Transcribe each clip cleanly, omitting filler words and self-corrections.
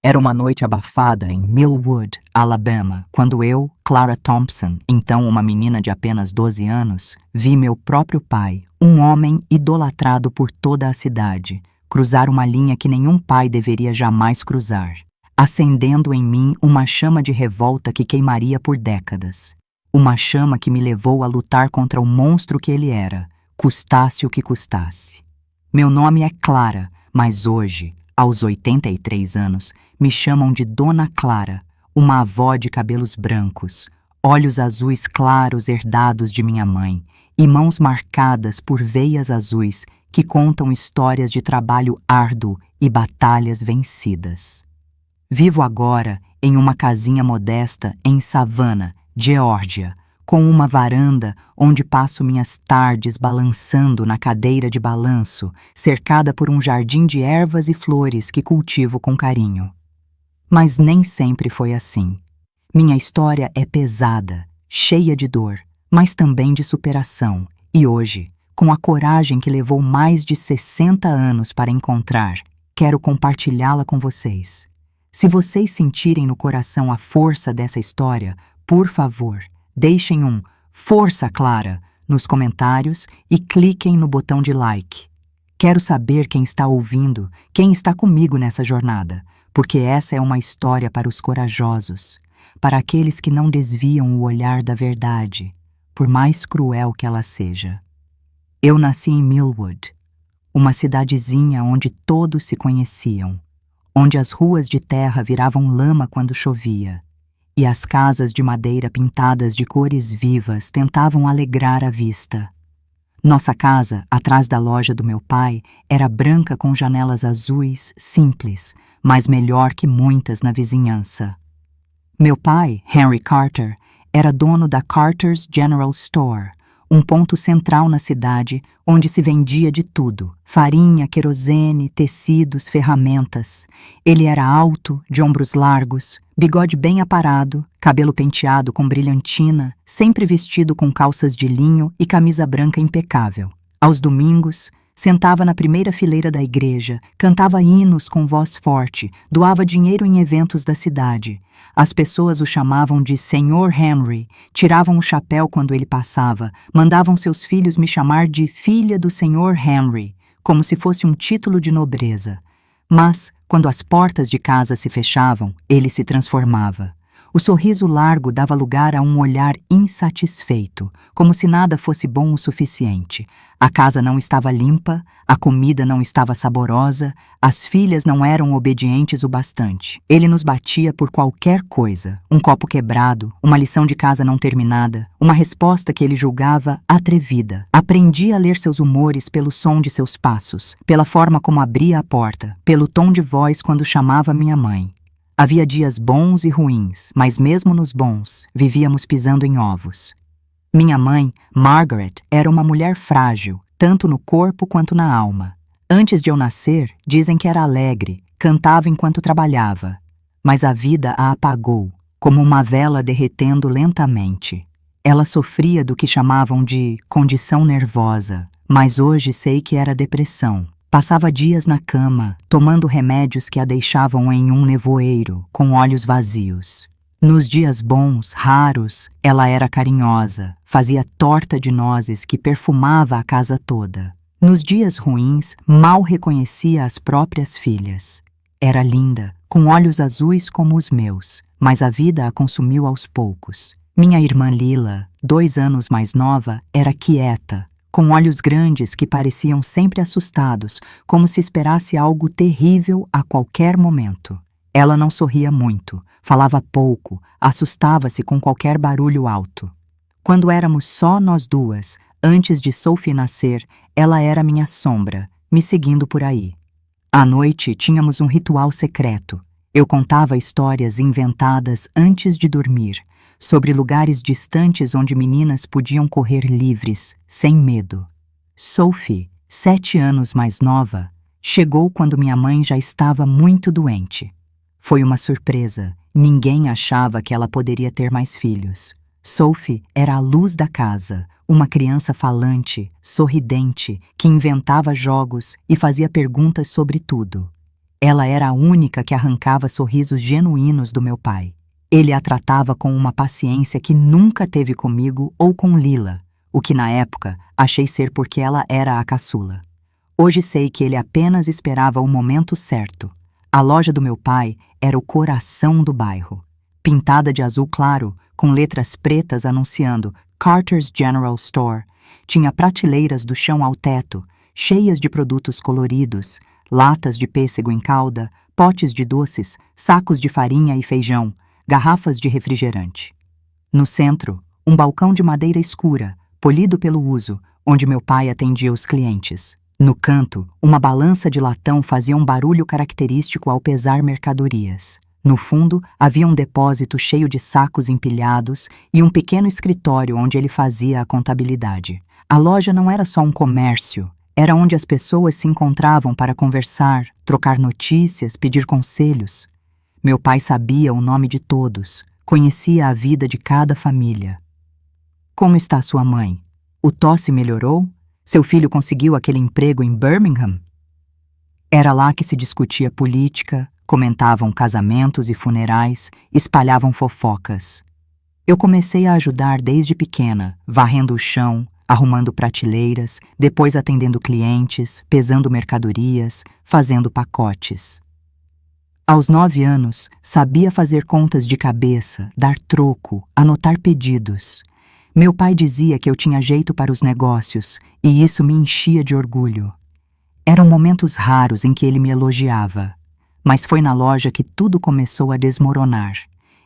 Era uma noite abafada em Millwood, Alabama, quando eu, Clara Thompson, então uma menina de apenas 12 anos, vi meu próprio pai, um homem idolatrado por toda a cidade, cruzar uma linha que nenhum pai deveria jamais cruzar, acendendo em mim uma chama de revolta que queimaria por décadas. Uma chama que me levou a lutar contra o monstro que ele era, custasse o que custasse. Meu nome é Clara, mas hoje, aos 83 anos, me chamam de Dona Clara, uma avó de cabelos brancos, olhos azuis claros herdados de minha mãe e mãos marcadas por veias azuis que contam histórias de trabalho árduo e batalhas vencidas. Vivo agora em uma casinha modesta em Savannah, Geórgia, com uma varanda onde passo minhas tardes balançando na cadeira de balanço, cercada por um jardim de ervas e flores que cultivo com carinho. Mas nem sempre foi assim. Minha história é pesada, cheia de dor, mas também de superação, e hoje, com a coragem que levou mais de 60 anos para encontrar, quero compartilhá-la com vocês. Se vocês sentirem no coração a força dessa história, por favor, deixem um "Força, Clara" nos comentários e cliquem no botão de like. Quero saber quem está ouvindo, quem está comigo nessa jornada, porque essa é uma história para os corajosos, para aqueles que não desviam o olhar da verdade, por mais cruel que ela seja. Eu nasci em Millwood, uma cidadezinha onde todos se conheciam, onde as ruas de terra viravam lama quando chovia, e as casas de madeira pintadas de cores vivas tentavam alegrar a vista. Nossa casa, atrás da loja do meu pai, era branca com janelas azuis, simples, mas melhor que muitas na vizinhança. Meu pai, Henry Carter, era dono da Carter's General Store, um ponto central na cidade onde se vendia de tudo: farinha, querosene, tecidos, ferramentas. Ele era alto, de ombros largos, bigode bem aparado, cabelo penteado com brilhantina, sempre vestido com calças de linho e camisa branca impecável. Aos domingos, sentava na primeira fileira da igreja, cantava hinos com voz forte, doava dinheiro em eventos da cidade. As pessoas o chamavam de Senhor Henry, tiravam o chapéu quando ele passava, mandavam seus filhos me chamar de filha do Senhor Henry, como se fosse um título de nobreza. Mas, quando as portas de casa se fechavam, ele se transformava. O sorriso largo dava lugar a um olhar insatisfeito, como se nada fosse bom o suficiente. A casa não estava limpa, a comida não estava saborosa, as filhas não eram obedientes o bastante. Ele nos batia por qualquer coisa: um copo quebrado, uma lição de casa não terminada, uma resposta que ele julgava atrevida. Aprendi a ler seus humores pelo som de seus passos, pela forma como abria a porta, pelo tom de voz quando chamava minha mãe. Havia dias bons e ruins, mas mesmo nos bons, vivíamos pisando em ovos. Minha mãe, Margaret, era uma mulher frágil, tanto no corpo quanto na alma. Antes de eu nascer, dizem que era alegre, cantava enquanto trabalhava. Mas a vida a apagou, como uma vela derretendo lentamente. Ela sofria do que chamavam de condição nervosa, mas hoje sei que era depressão. Passava dias na cama, tomando remédios que a deixavam em um nevoeiro, com olhos vazios. Nos dias bons, raros, ela era carinhosa, fazia torta de nozes que perfumava a casa toda. Nos dias ruins, mal reconhecia as próprias filhas. Era linda, com olhos azuis como os meus, mas a vida a consumiu aos poucos. Minha irmã Lila, 2 anos mais nova, era quieta, com olhos grandes que pareciam sempre assustados, como se esperasse algo terrível a qualquer momento. Ela não sorria muito, falava pouco, assustava-se com qualquer barulho alto. Quando éramos só nós duas, antes de Sophie nascer, ela era minha sombra, me seguindo por aí. À noite, tínhamos um ritual secreto. Eu contava histórias inventadas antes de dormir, sobre lugares distantes onde meninas podiam correr livres, sem medo. Sophie, 7 anos mais nova, chegou quando minha mãe já estava muito doente. Foi uma surpresa, ninguém achava que ela poderia ter mais filhos. Sophie era a luz da casa, uma criança falante, sorridente, que inventava jogos e fazia perguntas sobre tudo. Ela era a única que arrancava sorrisos genuínos do meu pai. Ele a tratava com uma paciência que nunca teve comigo ou com Lila, o que na época achei ser porque ela era a caçula. Hoje sei que ele apenas esperava o momento certo. A loja do meu pai era o coração do bairro. Pintada de azul claro, com letras pretas anunciando Carter's General Store, tinha prateleiras do chão ao teto, cheias de produtos coloridos, latas de pêssego em calda, potes de doces, sacos de farinha e feijão, garrafas de refrigerante. No centro, um balcão de madeira escura, polido pelo uso, onde meu pai atendia os clientes. No canto, uma balança de latão fazia um barulho característico ao pesar mercadorias. No fundo, havia um depósito cheio de sacos empilhados e um pequeno escritório onde ele fazia a contabilidade. A loja não era só um comércio, era onde as pessoas se encontravam para conversar, trocar notícias, pedir conselhos. Meu pai sabia o nome de todos, conhecia a vida de cada família. Como está sua mãe? O tosse melhorou? Seu filho conseguiu aquele emprego em Birmingham? Era lá que se discutia política, comentavam casamentos e funerais, espalhavam fofocas. Eu comecei a ajudar desde pequena, varrendo o chão, arrumando prateleiras, depois atendendo clientes, pesando mercadorias, fazendo pacotes. Aos 9 anos, sabia fazer contas de cabeça, dar troco, anotar pedidos. Meu pai dizia que eu tinha jeito para os negócios, e isso me enchia de orgulho. Eram momentos raros em que ele me elogiava, mas foi na loja que tudo começou a desmoronar.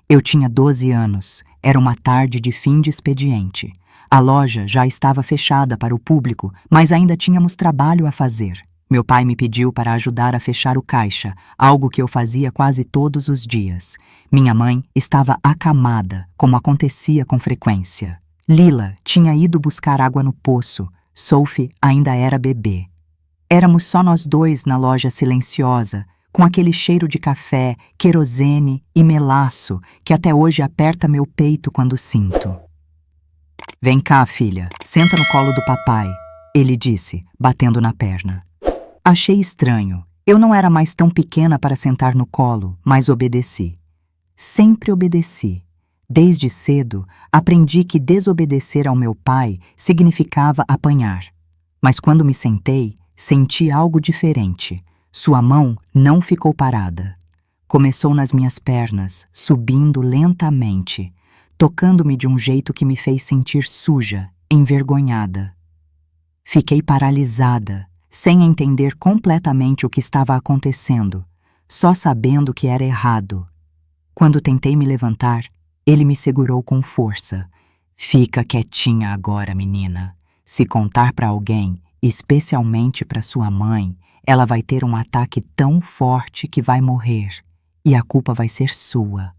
Eu tinha 12 anos, era uma tarde de fim de expediente. A loja já estava fechada para o público, mas ainda tínhamos trabalho a fazer. Meu pai me pediu para ajudar a fechar o caixa, algo que eu fazia quase todos os dias. Minha mãe estava acamada, como acontecia com frequência. Lila tinha ido buscar água no poço, Sophie ainda era bebê. Éramos só nós dois na loja silenciosa, com aquele cheiro de café, querosene e melaço que até hoje aperta meu peito quando sinto. "Vem cá, filha, senta no colo do papai", ele disse, batendo na perna. Achei estranho. Eu não era mais tão pequena para sentar no colo, mas obedeci. Sempre obedeci. Desde cedo, aprendi que desobedecer ao meu pai significava apanhar. Mas quando me sentei, senti algo diferente. Sua mão não ficou parada. Começou nas minhas pernas, subindo lentamente, tocando-me de um jeito que me fez sentir suja, envergonhada. Fiquei paralisada, sem entender completamente o que estava acontecendo, só sabendo que era errado. Quando tentei me levantar, ele me segurou com força. "Fica quietinha agora, menina. Se contar para alguém, especialmente para sua mãe, ela vai ter um ataque tão forte que vai morrer, e a culpa vai ser sua."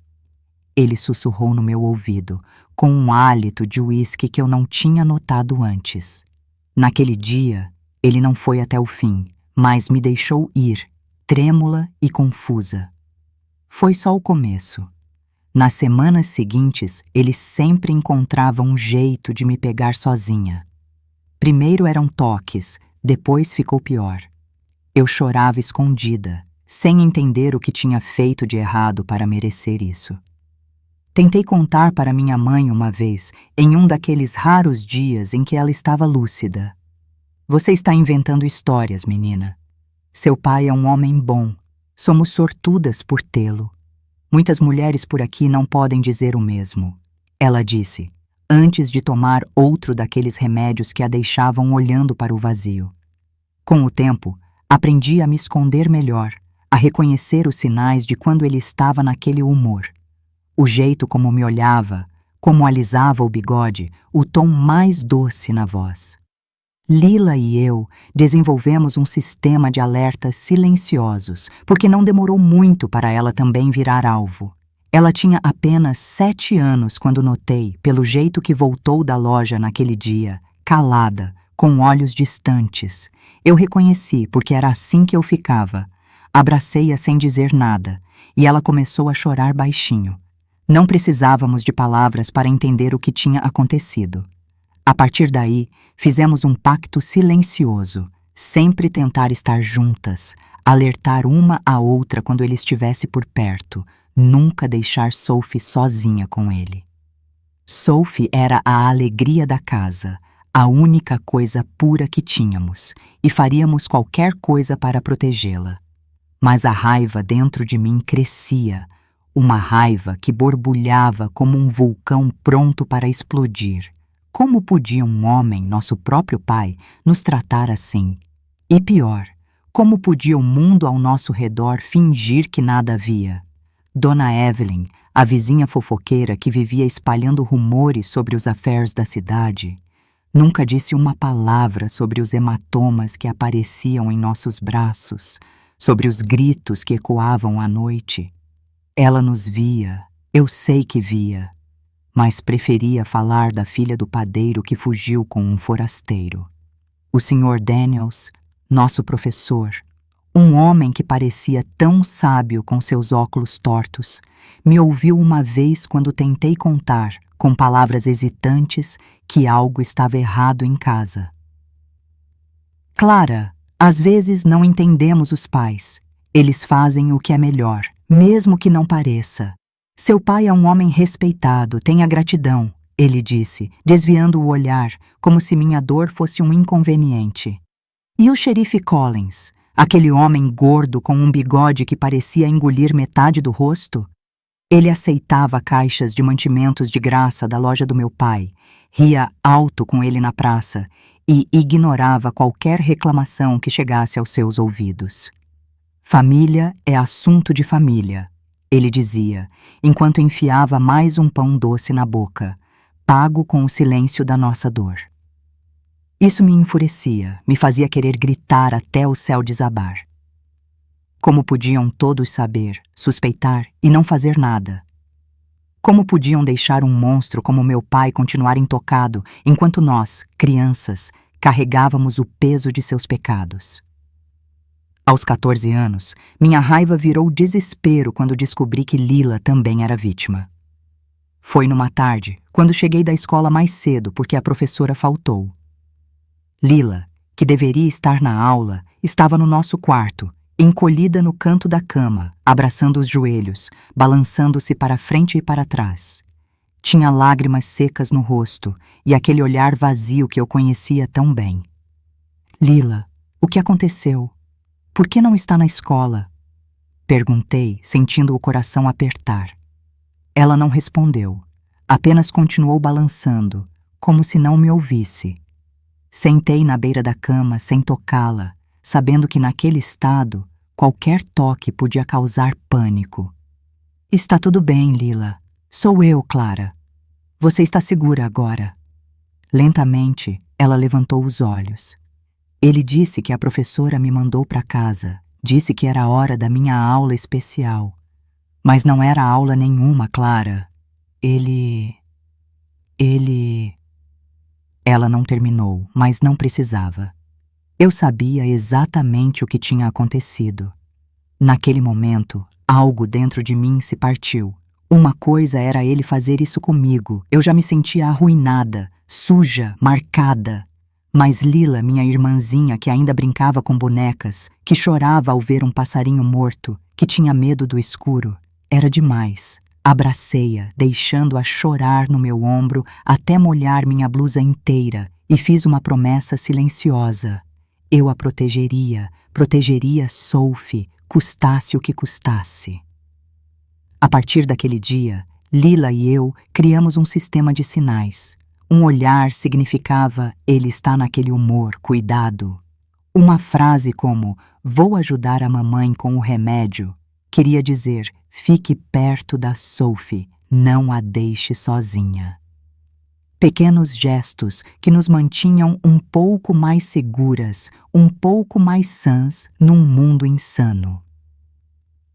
Ele sussurrou no meu ouvido, com um hálito de uísque que eu não tinha notado antes. Naquele dia, ele não foi até o fim, mas me deixou ir, trêmula e confusa. Foi só o começo. Nas semanas seguintes, ele sempre encontrava um jeito de me pegar sozinha. Primeiro eram toques, depois ficou pior. Eu chorava escondida, sem entender o que tinha feito de errado para merecer isso. Tentei contar para minha mãe uma vez, em um daqueles raros dias em que ela estava lúcida. "Você está inventando histórias, menina. Seu pai é um homem bom. Somos sortudas por tê-lo. Muitas mulheres por aqui não podem dizer o mesmo", ela disse, antes de tomar outro daqueles remédios que a deixavam olhando para o vazio. Com o tempo, aprendi a me esconder melhor, a reconhecer os sinais de quando ele estava naquele humor. O jeito como me olhava, como alisava o bigode, o tom mais doce na voz. Lila e eu desenvolvemos um sistema de alertas silenciosos, porque não demorou muito para ela também virar alvo. Ela tinha apenas 7 anos quando notei, pelo jeito que voltou da loja naquele dia, calada, com olhos distantes. Eu reconheci, porque era assim que eu ficava. Abracei-a sem dizer nada, e ela começou a chorar baixinho. Não precisávamos de palavras para entender o que tinha acontecido. A partir daí, fizemos um pacto silencioso, sempre tentar estar juntas, alertar uma a outra quando ele estivesse por perto, nunca deixar Sophie sozinha com ele. Sophie era a alegria da casa, a única coisa pura que tínhamos, e faríamos qualquer coisa para protegê-la. Mas a raiva dentro de mim crescia, uma raiva que borbulhava como um vulcão pronto para explodir. Como podia um homem, nosso próprio pai, nos tratar assim? E pior, como podia o mundo ao nosso redor fingir que nada havia? Dona Evelyn, a vizinha fofoqueira que vivia espalhando rumores sobre os affairs da cidade, nunca disse uma palavra sobre os hematomas que apareciam em nossos braços, sobre os gritos que ecoavam à noite. Ela nos via, eu sei que via, mas preferia falar da filha do padeiro que fugiu com um forasteiro. O Sr. Daniels, nosso professor, um homem que parecia tão sábio com seus óculos tortos, me ouviu uma vez quando tentei contar, com palavras hesitantes, que algo estava errado em casa. Clara, às vezes não entendemos os pais. Eles fazem o que é melhor, mesmo que não pareça. Seu pai é um homem respeitado, tenha gratidão, ele disse, desviando o olhar, como se minha dor fosse um inconveniente. E o xerife Collins, aquele homem gordo com um bigode que parecia engolir metade do rosto? Ele aceitava caixas de mantimentos de graça da loja do meu pai, ria alto com ele na praça e ignorava qualquer reclamação que chegasse aos seus ouvidos. Família é assunto de família, ele dizia, enquanto enfiava mais um pão doce na boca, pago com o silêncio da nossa dor. Isso me enfurecia, me fazia querer gritar até o céu desabar. Como podiam todos saber, suspeitar e não fazer nada? Como podiam deixar um monstro como meu pai continuar intocado, enquanto nós, crianças, carregávamos o peso de seus pecados? Aos 14 anos, minha raiva virou desespero quando descobri que Lila também era vítima. Foi numa tarde, quando cheguei da escola mais cedo porque a professora faltou. Lila, que deveria estar na aula, estava no nosso quarto, encolhida no canto da cama, abraçando os joelhos, balançando-se para frente e para trás. Tinha lágrimas secas no rosto e aquele olhar vazio que eu conhecia tão bem. Lila, o que aconteceu? Por que não está na escola? Perguntei, sentindo o coração apertar. Ela não respondeu, apenas continuou balançando, como se não me ouvisse. Sentei na beira da cama sem tocá-la, sabendo que naquele estado, qualquer toque podia causar pânico. Está tudo bem, Lila. Sou eu, Clara. Você está segura agora. Lentamente, ela levantou os olhos. Ele disse que a professora me mandou para casa, disse que era a hora da minha aula especial. Mas não era aula nenhuma, Clara. Ele... Ela não terminou, mas não precisava. Eu sabia exatamente o que tinha acontecido. Naquele momento, algo dentro de mim se partiu. Uma coisa era ele fazer isso comigo. Eu já me sentia arruinada, suja, marcada. Mas Lila, minha irmãzinha que ainda brincava com bonecas, que chorava ao ver um passarinho morto, que tinha medo do escuro, era demais. Abracei-a, deixando-a chorar no meu ombro até molhar minha blusa inteira, e fiz uma promessa silenciosa. Eu a protegeria Sophie, custasse o que custasse. A partir daquele dia, Lila e eu criamos um sistema de sinais. Um olhar significava ele está naquele humor, cuidado. Uma frase como vou ajudar a mamãe com o remédio queria dizer fique perto da Sophie, não a deixe sozinha. Pequenos gestos que nos mantinham um pouco mais seguras, um pouco mais sãs num mundo insano.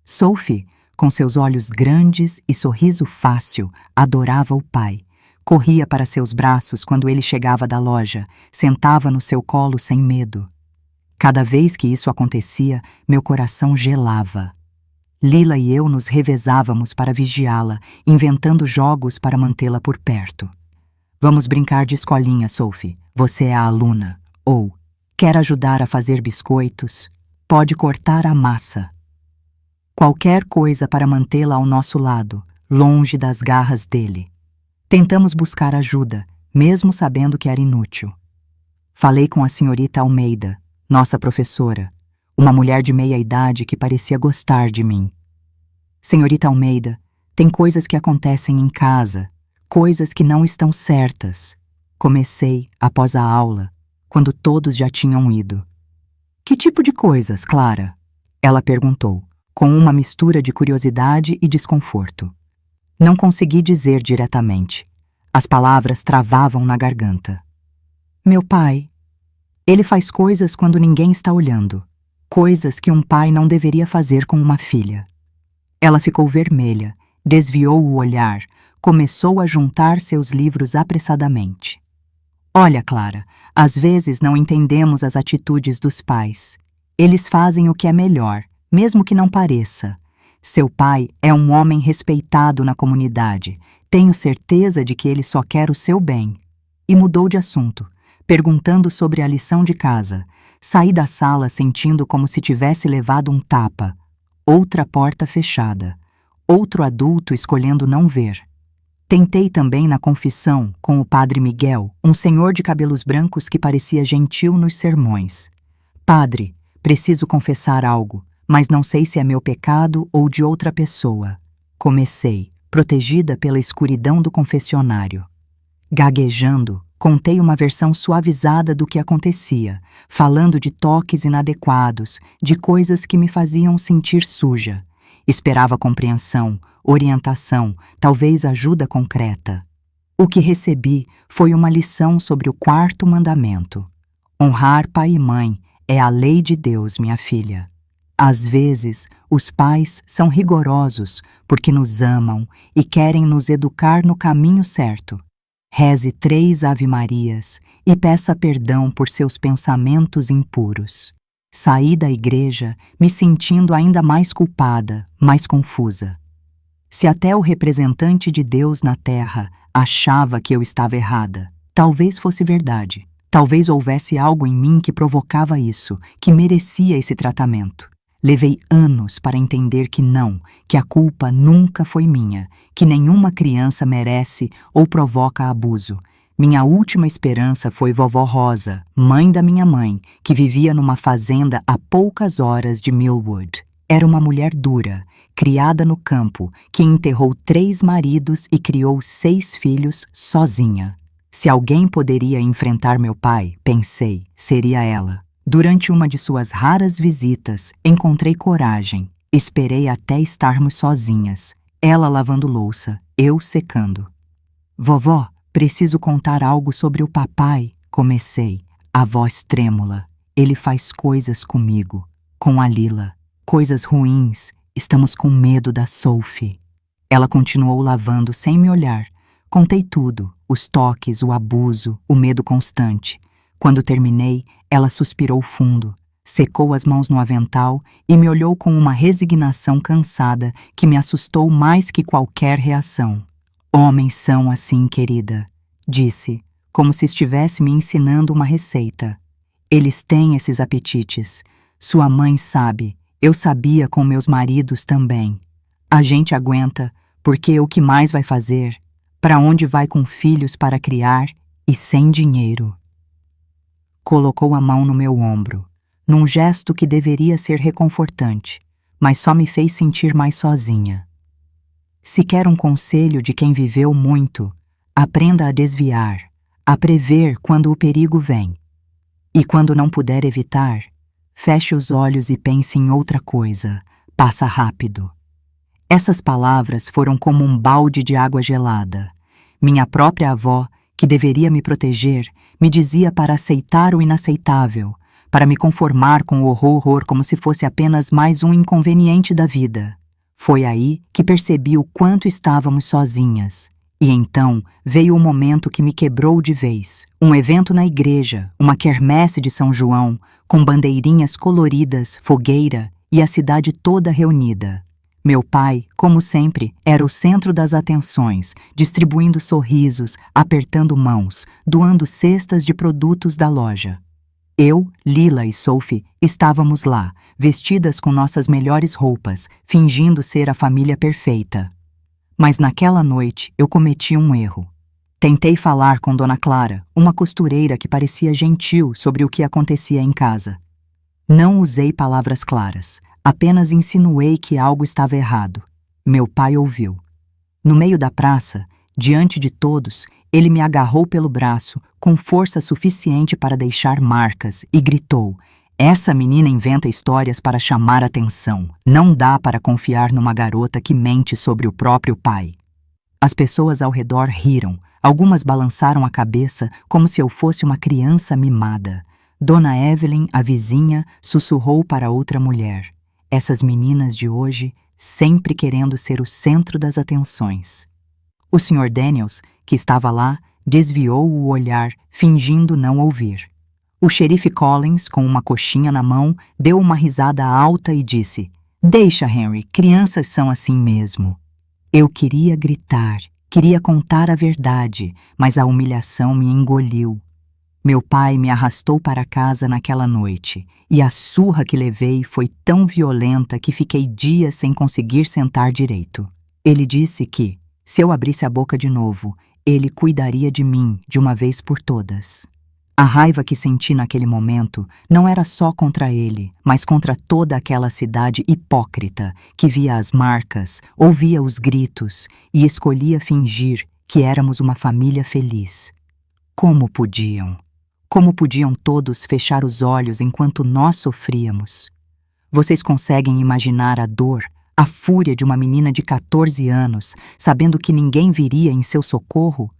Sophie, com seus olhos grandes e sorriso fácil, adorava o pai. Corria para seus braços quando ele chegava da loja, sentava no seu colo sem medo. Cada vez que isso acontecia, meu coração gelava. Lila e eu nos revezávamos para vigiá-la, inventando jogos para mantê-la por perto. Vamos brincar de escolinha, Sophie. Você é a aluna. Ou, quer ajudar a fazer biscoitos? pode cortar a massa. Qualquer coisa para mantê-la ao nosso lado, longe das garras dele. Tentamos buscar ajuda, mesmo sabendo que era inútil. Falei com a senhorita Almeida, nossa professora, uma mulher de meia-idade que parecia gostar de mim. Senhorita Almeida, tem coisas que acontecem em casa, coisas que não estão certas. Comecei após a aula, quando todos já tinham ido. Que tipo de coisas, Clara? Ela perguntou, com uma mistura de curiosidade e desconforto. Não consegui dizer diretamente. As palavras travavam na garganta. Meu pai. Ele faz coisas quando ninguém está olhando. Coisas que um pai não deveria fazer com uma filha. Ela ficou vermelha, desviou o olhar, começou a juntar seus livros apressadamente. Olha, Clara, às vezes não entendemos as atitudes dos pais. Eles fazem o que é melhor, mesmo que não pareça. Seu pai é um homem respeitado na comunidade. Tenho certeza de que ele só quer o seu bem. E mudou de assunto, perguntando sobre a lição de casa. Saí da sala sentindo como se tivesse levado um tapa. Outra porta fechada. Outro adulto escolhendo não ver. Tentei também na confissão com o padre Miguel, um senhor de cabelos brancos que parecia gentil nos sermões. Padre, preciso confessar algo, mas não sei se é meu pecado ou de outra pessoa. Comecei, protegida pela escuridão do confessionário. Gaguejando, contei uma versão suavizada do que acontecia, falando de toques inadequados, de coisas que me faziam sentir suja. Esperava compreensão, orientação, talvez ajuda concreta. O que recebi foi uma lição sobre o 4º mandamento. Honrar pai e mãe é a lei de Deus, minha filha. Às vezes, os pais são rigorosos porque nos amam e querem nos educar no caminho certo. Reze 3 Ave-Marias e peça perdão por seus pensamentos impuros. Saí da igreja me sentindo ainda mais culpada, mais confusa. Se até o representante de Deus na terra achava que eu estava errada, talvez fosse verdade. Talvez houvesse algo em mim que provocava isso, que merecia esse tratamento. Levei anos para entender que não, que a culpa nunca foi minha, que nenhuma criança merece ou provoca abuso. Minha última esperança foi vovó Rosa, mãe da minha mãe, que vivia numa fazenda a poucas horas de Millwood. Era uma mulher dura, criada no campo, que enterrou 3 maridos e criou 6 filhos sozinha. Se alguém poderia enfrentar meu pai, pensei, seria ela. Durante uma de suas raras visitas, encontrei coragem. Esperei até estarmos sozinhas. Ela lavando louça, eu secando. Vovó, preciso contar algo sobre o papai, comecei, a voz trêmula. Ele faz coisas comigo, com a Lila. Coisas ruins, estamos com medo da Sophie. Ela continuou lavando sem me olhar. Contei tudo, os toques, o abuso, o medo constante. Quando terminei, ela suspirou fundo, secou as mãos no avental e me olhou com uma resignação cansada que me assustou mais que qualquer reação. Homens são assim, querida, disse, como se estivesse me ensinando uma receita. Eles têm esses apetites. Sua mãe sabe, eu sabia com meus maridos também. A gente aguenta, porque o que mais vai fazer? Para onde vai com filhos para criar e sem dinheiro? Colocou a mão no meu ombro, num gesto que deveria ser reconfortante, mas só me fez sentir mais sozinha. Se quer um conselho de quem viveu muito, aprenda a desviar, a prever quando o perigo vem. E quando não puder evitar, feche os olhos e pense em outra coisa, passa rápido. Essas palavras foram como um balde de água gelada. Minha própria avó, que deveria me proteger, me dizia para aceitar o inaceitável, para me conformar com o horror como se fosse apenas mais um inconveniente da vida. Foi aí que percebi o quanto estávamos sozinhas. E então veio o momento que me quebrou de vez. Um evento na igreja, uma quermesse de São João, com bandeirinhas coloridas, fogueira e a cidade toda reunida. Meu pai, como sempre, era o centro das atenções, distribuindo sorrisos, apertando mãos, doando cestas de produtos da loja. Eu, Lila e Sophie estávamos lá, vestidas com nossas melhores roupas, fingindo ser a família perfeita. Mas naquela noite eu cometi um erro. Tentei falar com Dona Clara, uma costureira que parecia gentil sobre o que acontecia em casa. Não usei palavras claras, apenas insinuei que algo estava errado. Meu pai ouviu. No meio da praça, diante de todos, ele me agarrou pelo braço, com força suficiente para deixar marcas, e gritou: "Essa menina inventa histórias para chamar atenção. Não dá para confiar numa garota que mente sobre o próprio pai." As pessoas ao redor riram. Algumas balançaram a cabeça como se eu fosse uma criança mimada. Dona Evelyn, a vizinha, sussurrou para outra mulher: "Essas meninas de hoje, sempre querendo ser o centro das atenções." O Sr. Daniels, que estava lá, desviou o olhar, fingindo não ouvir. O xerife Collins, com uma coxinha na mão, deu uma risada alta e disse: "Deixa, Henry, crianças são assim mesmo." Eu queria gritar, queria contar a verdade, mas a humilhação me engoliu. Meu pai me arrastou para casa naquela noite, e a surra que levei foi tão violenta que fiquei dias sem conseguir sentar direito. Ele disse que, se eu abrisse a boca de novo, ele cuidaria de mim de uma vez por todas. A raiva que senti naquele momento não era só contra ele, mas contra toda aquela cidade hipócrita que via as marcas, ouvia os gritos e escolhia fingir que éramos uma família feliz. Como podiam? Como podiam todos fechar os olhos enquanto nós sofríamos? Vocês conseguem imaginar a dor, a fúria de uma menina de 14 anos, sabendo que ninguém viria em seu socorro?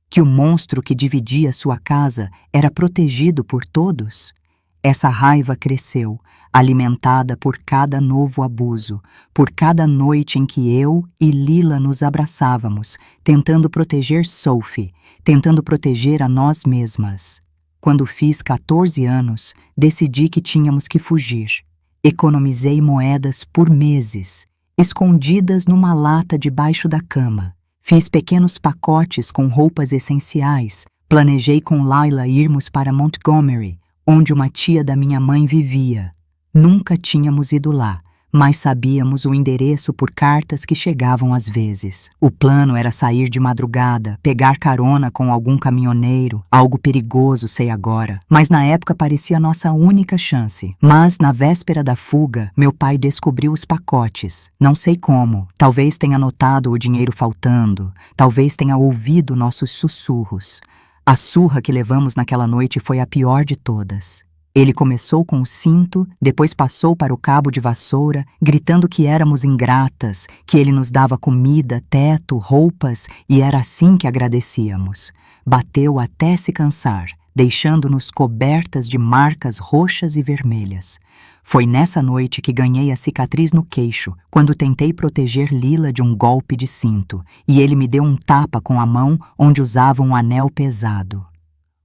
Que o monstro que dividia sua casa era protegido por todos? Essa raiva cresceu, alimentada por cada novo abuso, por cada noite em que eu e Lila nos abraçávamos, tentando proteger Sophie, tentando proteger a nós mesmas. Quando fiz 14 anos, decidi que tínhamos que fugir. Economizei moedas por meses, escondidas numa lata debaixo da cama. Fiz pequenos pacotes com roupas essenciais. Planejei com Lila irmos para Montgomery, onde uma tia da minha mãe vivia. Nunca tínhamos ido lá, mas sabíamos o endereço por cartas que chegavam às vezes. O plano era sair de madrugada, pegar carona com algum caminhoneiro, algo perigoso, sei agora, mas na época parecia nossa única chance. Mas, na véspera da fuga, meu pai descobriu os pacotes. Não sei como, talvez tenha notado o dinheiro faltando, talvez tenha ouvido nossos sussurros. A surra que levamos naquela noite foi a pior de todas. Ele começou com o cinto, depois passou para o cabo de vassoura, gritando que éramos ingratas, que ele nos dava comida, teto, roupas, e era assim que agradecíamos. Bateu até se cansar, deixando-nos cobertas de marcas roxas e vermelhas. Foi nessa noite que ganhei a cicatriz no queixo, quando tentei proteger Lila de um golpe de cinto, e ele me deu um tapa com a mão onde usava um anel pesado.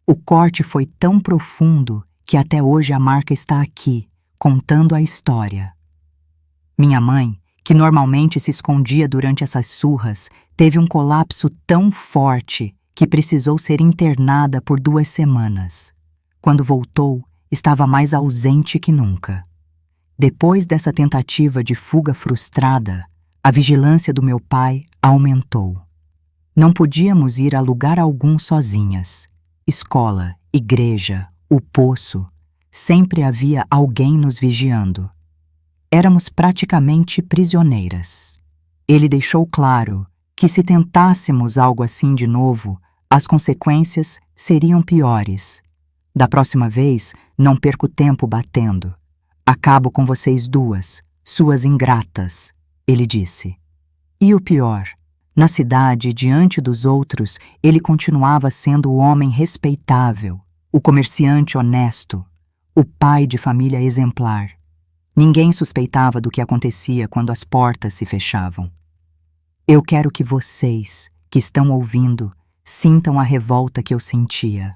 O corte foi tão profundo que até hoje a marca está aqui, contando a história. Minha mãe, que normalmente se escondia durante essas surras, teve um colapso tão forte que precisou ser internada por 2 semanas. Quando voltou, estava mais ausente que nunca. Depois dessa tentativa de fuga frustrada, a vigilância do meu pai aumentou. Não podíamos ir a lugar algum sozinhas. Escola, igreja, o poço, sempre havia alguém nos vigiando. Éramos praticamente prisioneiras. Ele deixou claro que se tentássemos algo assim de novo, as consequências seriam piores. Da próxima vez, não perco tempo batendo. Acabo com vocês duas, suas ingratas, ele disse. E o pior, na cidade, diante dos outros, ele continuava sendo o homem respeitável, o comerciante honesto, o pai de família exemplar. Ninguém suspeitava do que acontecia quando as portas se fechavam. Eu quero que vocês, que estão ouvindo, sintam a revolta que eu sentia.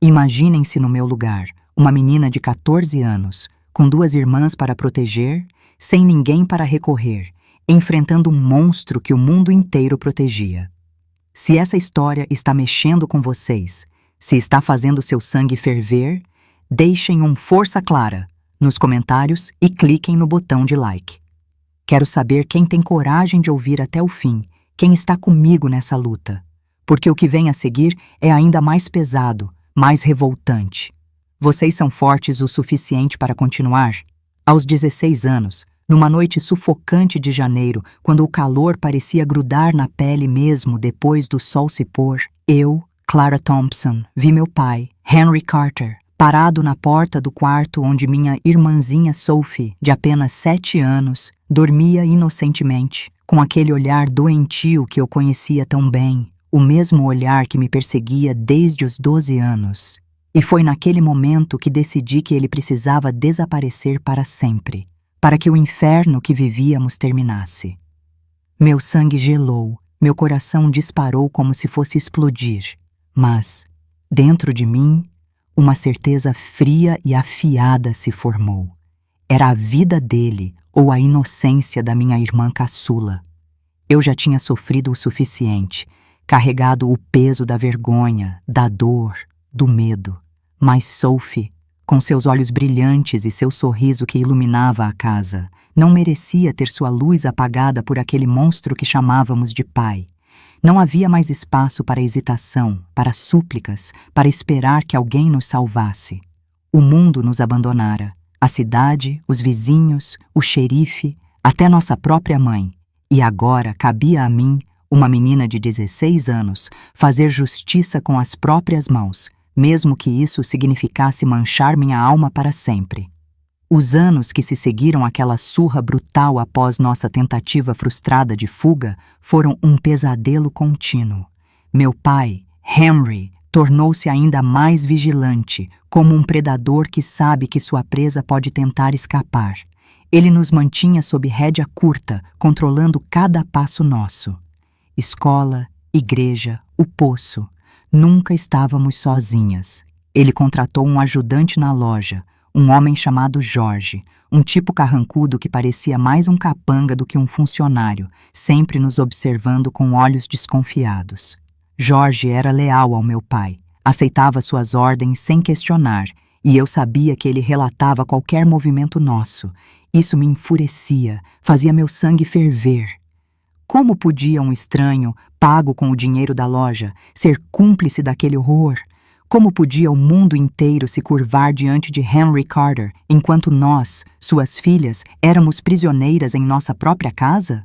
Imaginem-se no meu lugar, uma menina de 14 anos, com 2 irmãs para proteger, sem ninguém para recorrer, enfrentando um monstro que o mundo inteiro protegia. Se essa história está mexendo com vocês, se está fazendo seu sangue ferver, Deixem um força Clara nos comentários e cliquem no botão de like. Quero saber quem tem coragem de ouvir até o fim, quem está comigo nessa luta, porque o que vem a seguir é ainda mais pesado, mais revoltante. Vocês são fortes o suficiente para continuar? Aos 16 anos, numa noite sufocante de janeiro, quando o calor parecia grudar na pele mesmo depois do sol se pôr, eu, Clara Thompson, vi meu pai, Henry Carter, parado na porta do quarto onde minha irmãzinha Sophie, de apenas 7 anos, dormia inocentemente, com aquele olhar doentio que eu conhecia tão bem, o mesmo olhar que me perseguia desde os 12 anos. E foi naquele momento que decidi que ele precisava desaparecer para sempre, para que o inferno que vivíamos terminasse. Meu sangue gelou, meu coração disparou como se fosse explodir, mas, dentro de mim, uma certeza fria e afiada se formou. Era a vida dele ou a inocência da minha irmã caçula. Eu já tinha sofrido o suficiente, carregado o peso da vergonha, da dor, do medo. Mas Sophie, com seus olhos brilhantes e seu sorriso que iluminava a casa, não merecia ter sua luz apagada por aquele monstro que chamávamos de pai. Não havia mais espaço para hesitação, para súplicas, para esperar que alguém nos salvasse. O mundo nos abandonara, a cidade, os vizinhos, o xerife, até nossa própria mãe. E agora cabia a mim, uma menina de 16 anos, fazer justiça com as próprias mãos, mesmo que isso significasse manchar minha alma para sempre. Os anos que se seguiram àquela surra brutal após nossa tentativa frustrada de fuga foram um pesadelo contínuo. Meu pai, Henry, tornou-se ainda mais vigilante, como um predador que sabe que sua presa pode tentar escapar. Ele nos mantinha sob rédea curta, controlando cada passo nosso. Escola, igreja, o poço. Nunca estávamos sozinhas. Ele contratou um ajudante na loja, um homem chamado Jorge, um tipo carrancudo que parecia mais um capanga do que um funcionário, sempre nos observando com olhos desconfiados. Jorge era leal ao meu pai, aceitava suas ordens sem questionar, e eu sabia que ele relatava qualquer movimento nosso. Isso me enfurecia, fazia meu sangue ferver. Como podia um estranho, pago com o dinheiro da loja, ser cúmplice daquele horror? Como podia o mundo inteiro se curvar diante de Henry Carter, enquanto nós, suas filhas, éramos prisioneiras em nossa própria casa?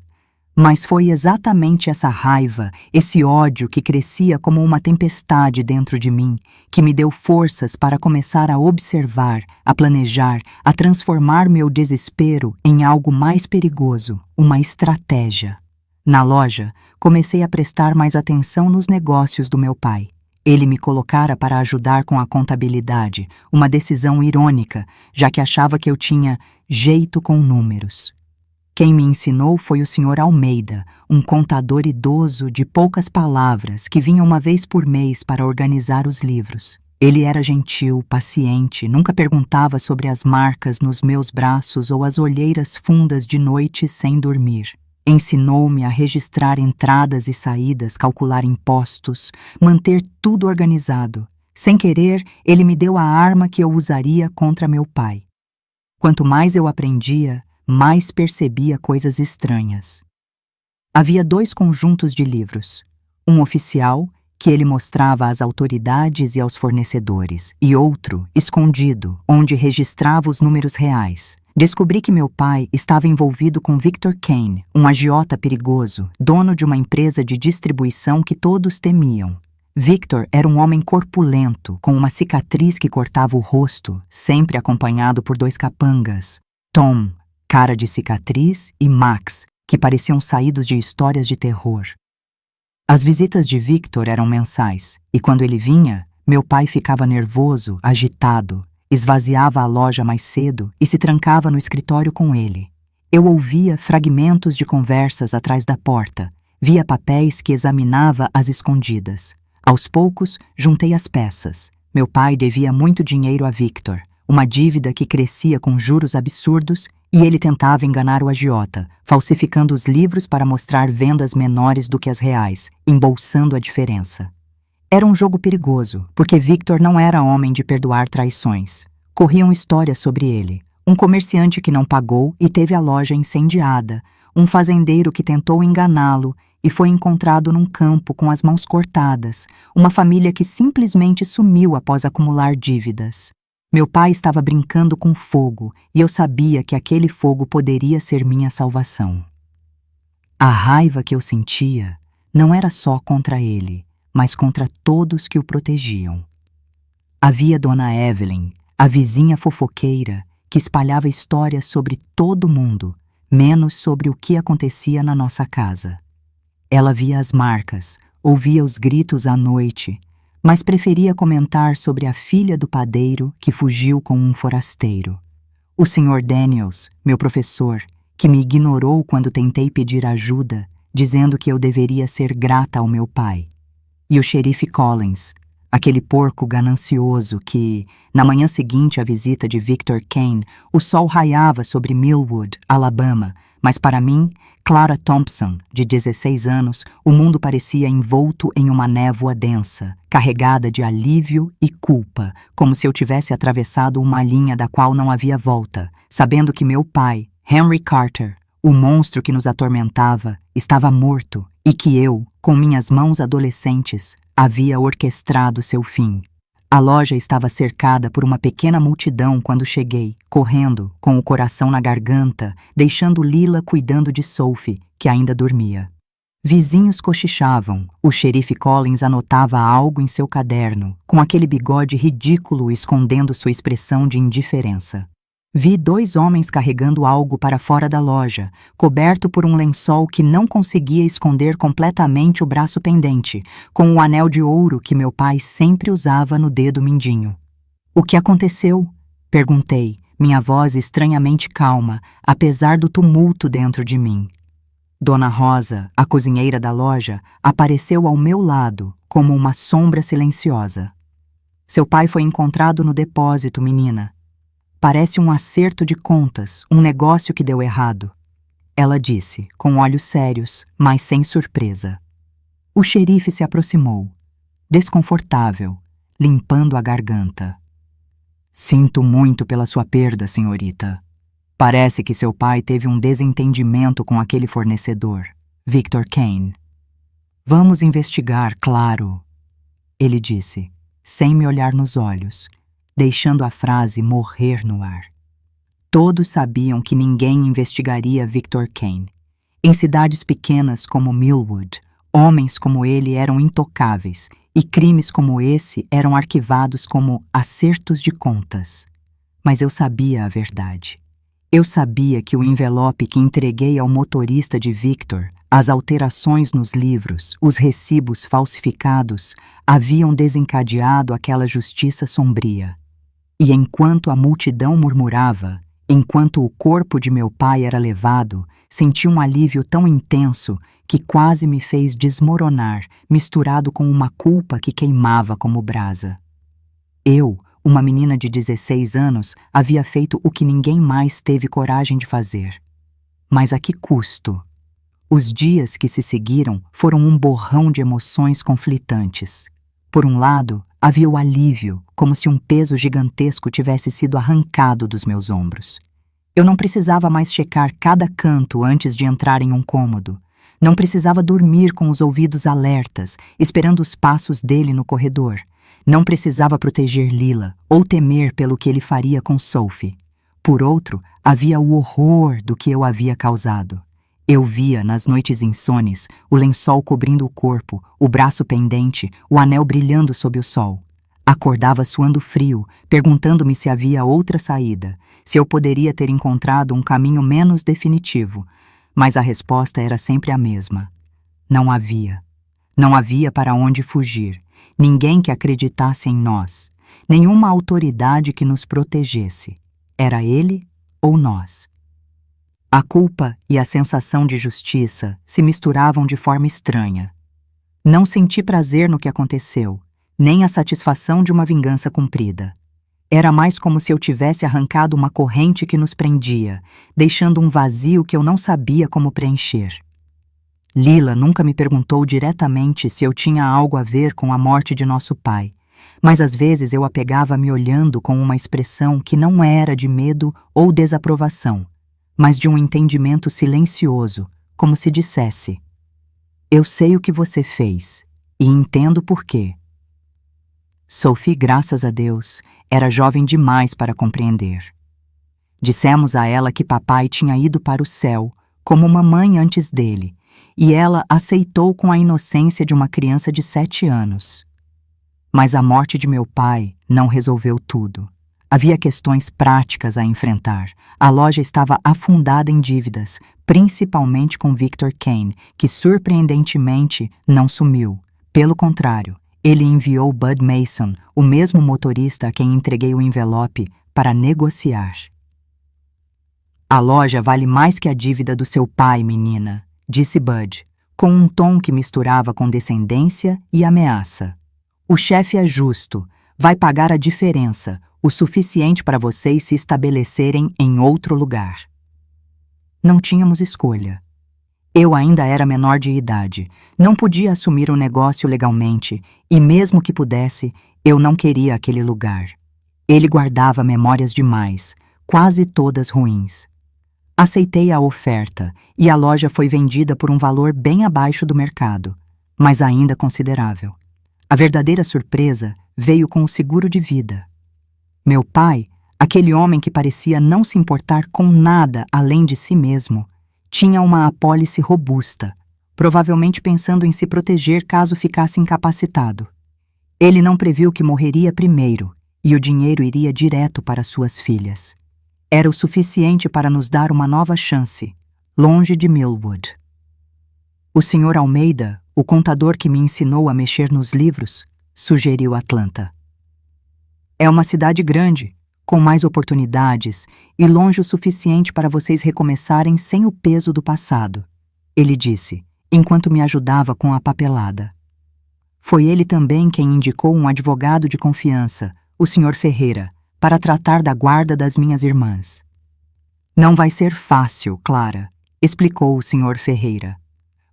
Mas foi exatamente essa raiva, esse ódio que crescia como uma tempestade dentro de mim, que me deu forças para começar a observar, a planejar, a transformar meu desespero em algo mais perigoso, uma estratégia. Na loja, comecei a prestar mais atenção nos negócios do meu pai. Ele me colocara para ajudar com a contabilidade, uma decisão irônica, já que achava que eu tinha jeito com números. Quem me ensinou foi o Sr. Almeida, um contador idoso de poucas palavras que vinha uma vez por mês para organizar os livros. Ele era gentil, paciente, nunca perguntava sobre as marcas nos meus braços ou as olheiras fundas de noite sem dormir. Ensinou-me a registrar entradas e saídas, calcular impostos, manter tudo organizado. Sem querer, ele me deu a arma que eu usaria contra meu pai. Quanto mais eu aprendia, mais percebia coisas estranhas. Havia 2 conjuntos de livros. Um oficial, que ele mostrava às autoridades e aos fornecedores, e outro, escondido, onde registrava os números reais. Descobri que meu pai estava envolvido com Victor Kane, um agiota perigoso, dono de uma empresa de distribuição que todos temiam. Victor era um homem corpulento, com uma cicatriz que cortava o rosto, sempre acompanhado por 2 capangas. Tom, cara de cicatriz, e Max, que pareciam saídos de histórias de terror. As visitas de Victor eram mensais, e quando ele vinha, meu pai ficava nervoso, agitado, esvaziava a loja mais cedo e se trancava no escritório com ele. Eu ouvia fragmentos de conversas atrás da porta, via papéis que examinava às escondidas. Aos poucos, juntei as peças. Meu pai devia muito dinheiro a Victor, uma dívida que crescia com juros absurdos, e ele tentava enganar o agiota, falsificando os livros para mostrar vendas menores do que as reais, embolsando a diferença. Era um jogo perigoso, porque Victor não era homem de perdoar traições. Corriam histórias sobre ele. Um comerciante que não pagou e teve a loja incendiada. Um fazendeiro que tentou enganá-lo e foi encontrado num campo com as mãos cortadas. Uma família que simplesmente sumiu após acumular dívidas. Meu pai estava brincando com fogo e eu sabia que aquele fogo poderia ser minha salvação. A raiva que eu sentia não era só contra ele, mas contra todos que o protegiam. Havia Dona Evelyn, a vizinha fofoqueira, que espalhava histórias sobre todo mundo, menos sobre o que acontecia na nossa casa. Ela via as marcas, ouvia os gritos à noite, mas preferia comentar sobre a filha do padeiro que fugiu com um forasteiro. O Sr. Daniels, meu professor, que me ignorou quando tentei pedir ajuda, dizendo que eu deveria ser grata ao meu pai. E o xerife Collins, aquele porco ganancioso que, na manhã seguinte à visita de Victor Kane, o sol raiava sobre Millwood, Alabama, mas para mim, Clara Thompson, de 16 anos, o mundo parecia envolto em uma névoa densa, carregada de alívio e culpa, como se eu tivesse atravessado uma linha da qual não havia volta, sabendo que meu pai, Henry Carter, o monstro que nos atormentava, estava morto e que eu, com minhas mãos adolescentes, havia orquestrado seu fim. A loja estava cercada por uma pequena multidão quando cheguei, correndo, com o coração na garganta, deixando Lila cuidando de Sophie, que ainda dormia. Vizinhos cochichavam, o xerife Collins anotava algo em seu caderno, com aquele bigode ridículo escondendo sua expressão de indiferença. Vi 2 homens carregando algo para fora da loja, coberto por um lençol que não conseguia esconder completamente o braço pendente, com o anel de ouro que meu pai sempre usava no dedo mindinho. "O que aconteceu?" perguntei, minha voz estranhamente calma, apesar do tumulto dentro de mim. Dona Rosa, a cozinheira da loja, apareceu ao meu lado, como uma sombra silenciosa. "Seu pai foi encontrado no depósito, menina. Parece um acerto de contas, um negócio que deu errado." Ela disse, com olhos sérios, mas sem surpresa. O xerife se aproximou, desconfortável, limpando a garganta. "Sinto muito pela sua perda, senhorita. Parece que seu pai teve um desentendimento com aquele fornecedor, Victor Kane." "Vamos investigar, claro," ele disse, sem me olhar nos olhos, deixando a frase morrer no ar. Todos sabiam que ninguém investigaria Victor Kane. Em cidades pequenas como Millwood, homens como ele eram intocáveis e crimes como esse eram arquivados como acertos de contas. Mas eu sabia a verdade. Eu sabia que o envelope que entreguei ao motorista de Victor, as alterações nos livros, os recibos falsificados, haviam desencadeado aquela justiça sombria. E enquanto a multidão murmurava, enquanto o corpo de meu pai era levado, senti um alívio tão intenso que quase me fez desmoronar, misturado com uma culpa que queimava como brasa. Eu, uma menina de 16 anos, havia feito o que ninguém mais teve coragem de fazer. Mas a que custo? Os dias que se seguiram foram um borrão de emoções conflitantes. Por um lado, havia o alívio, como se um peso gigantesco tivesse sido arrancado dos meus ombros. Eu não precisava mais checar cada canto antes de entrar em um cômodo. Não precisava dormir com os ouvidos alertas, esperando os passos dele no corredor. Não precisava proteger Lila ou temer pelo que ele faria com Sophie. Por outro, havia o horror do que eu havia causado. Eu via, nas noites insones, o lençol cobrindo o corpo, o braço pendente, o anel brilhando sob o sol. Acordava suando frio, perguntando-me se havia outra saída, se eu poderia ter encontrado um caminho menos definitivo. Mas a resposta era sempre a mesma. Não havia. Não havia para onde fugir. Ninguém que acreditasse em nós. Nenhuma autoridade que nos protegesse. Era ele ou nós. A culpa e a sensação de justiça se misturavam de forma estranha. Não senti prazer no que aconteceu, nem a satisfação de uma vingança cumprida. Era mais como se eu tivesse arrancado uma corrente que nos prendia, deixando um vazio que eu não sabia como preencher. Lila nunca me perguntou diretamente se eu tinha algo a ver com a morte de nosso pai, mas às vezes eu a pegava me olhando com uma expressão que não era de medo ou desaprovação, mas de um entendimento silencioso, como se dissesse: eu sei o que você fez e entendo por quê. Sophie, graças a Deus, era jovem demais para compreender. Dissemos a ela que papai tinha ido para o céu, como mamãe antes dele, e ela aceitou com a inocência de uma criança de 7 anos. Mas a morte de meu pai não resolveu tudo. Havia questões práticas a enfrentar. A loja estava afundada em dívidas, principalmente com Victor Kane, que surpreendentemente não sumiu. Pelo contrário, ele enviou Bud Mason, o mesmo motorista a quem entreguei o envelope, para negociar. A loja vale mais que a dívida do seu pai, menina, disse Bud, com um tom que misturava condescendência e ameaça. O chefe é justo, vai pagar a diferença, o suficiente para vocês se estabelecerem em outro lugar. Não tínhamos escolha. Eu ainda era menor de idade, não podia assumir o negócio legalmente e, mesmo que pudesse, eu não queria aquele lugar. Ele guardava memórias demais, quase todas ruins. Aceitei a oferta e a loja foi vendida por um valor bem abaixo do mercado, mas ainda considerável. A verdadeira surpresa veio com o seguro de vida. Meu pai, aquele homem que parecia não se importar com nada além de si mesmo, tinha uma apólice robusta, provavelmente pensando em se proteger caso ficasse incapacitado. Ele não previu que morreria primeiro e o dinheiro iria direto para suas filhas. Era o suficiente para nos dar uma nova chance, longe de Millwood. O Sr. Almeida, o contador que me ensinou a mexer nos livros, sugeriu Atlanta. É uma cidade grande, com mais oportunidades e longe o suficiente para vocês recomeçarem sem o peso do passado, ele disse, enquanto me ajudava com a papelada. Foi ele também quem indicou um advogado de confiança, o Sr. Ferreira, para tratar da guarda das minhas irmãs. Não vai ser fácil, Clara, explicou o Sr. Ferreira.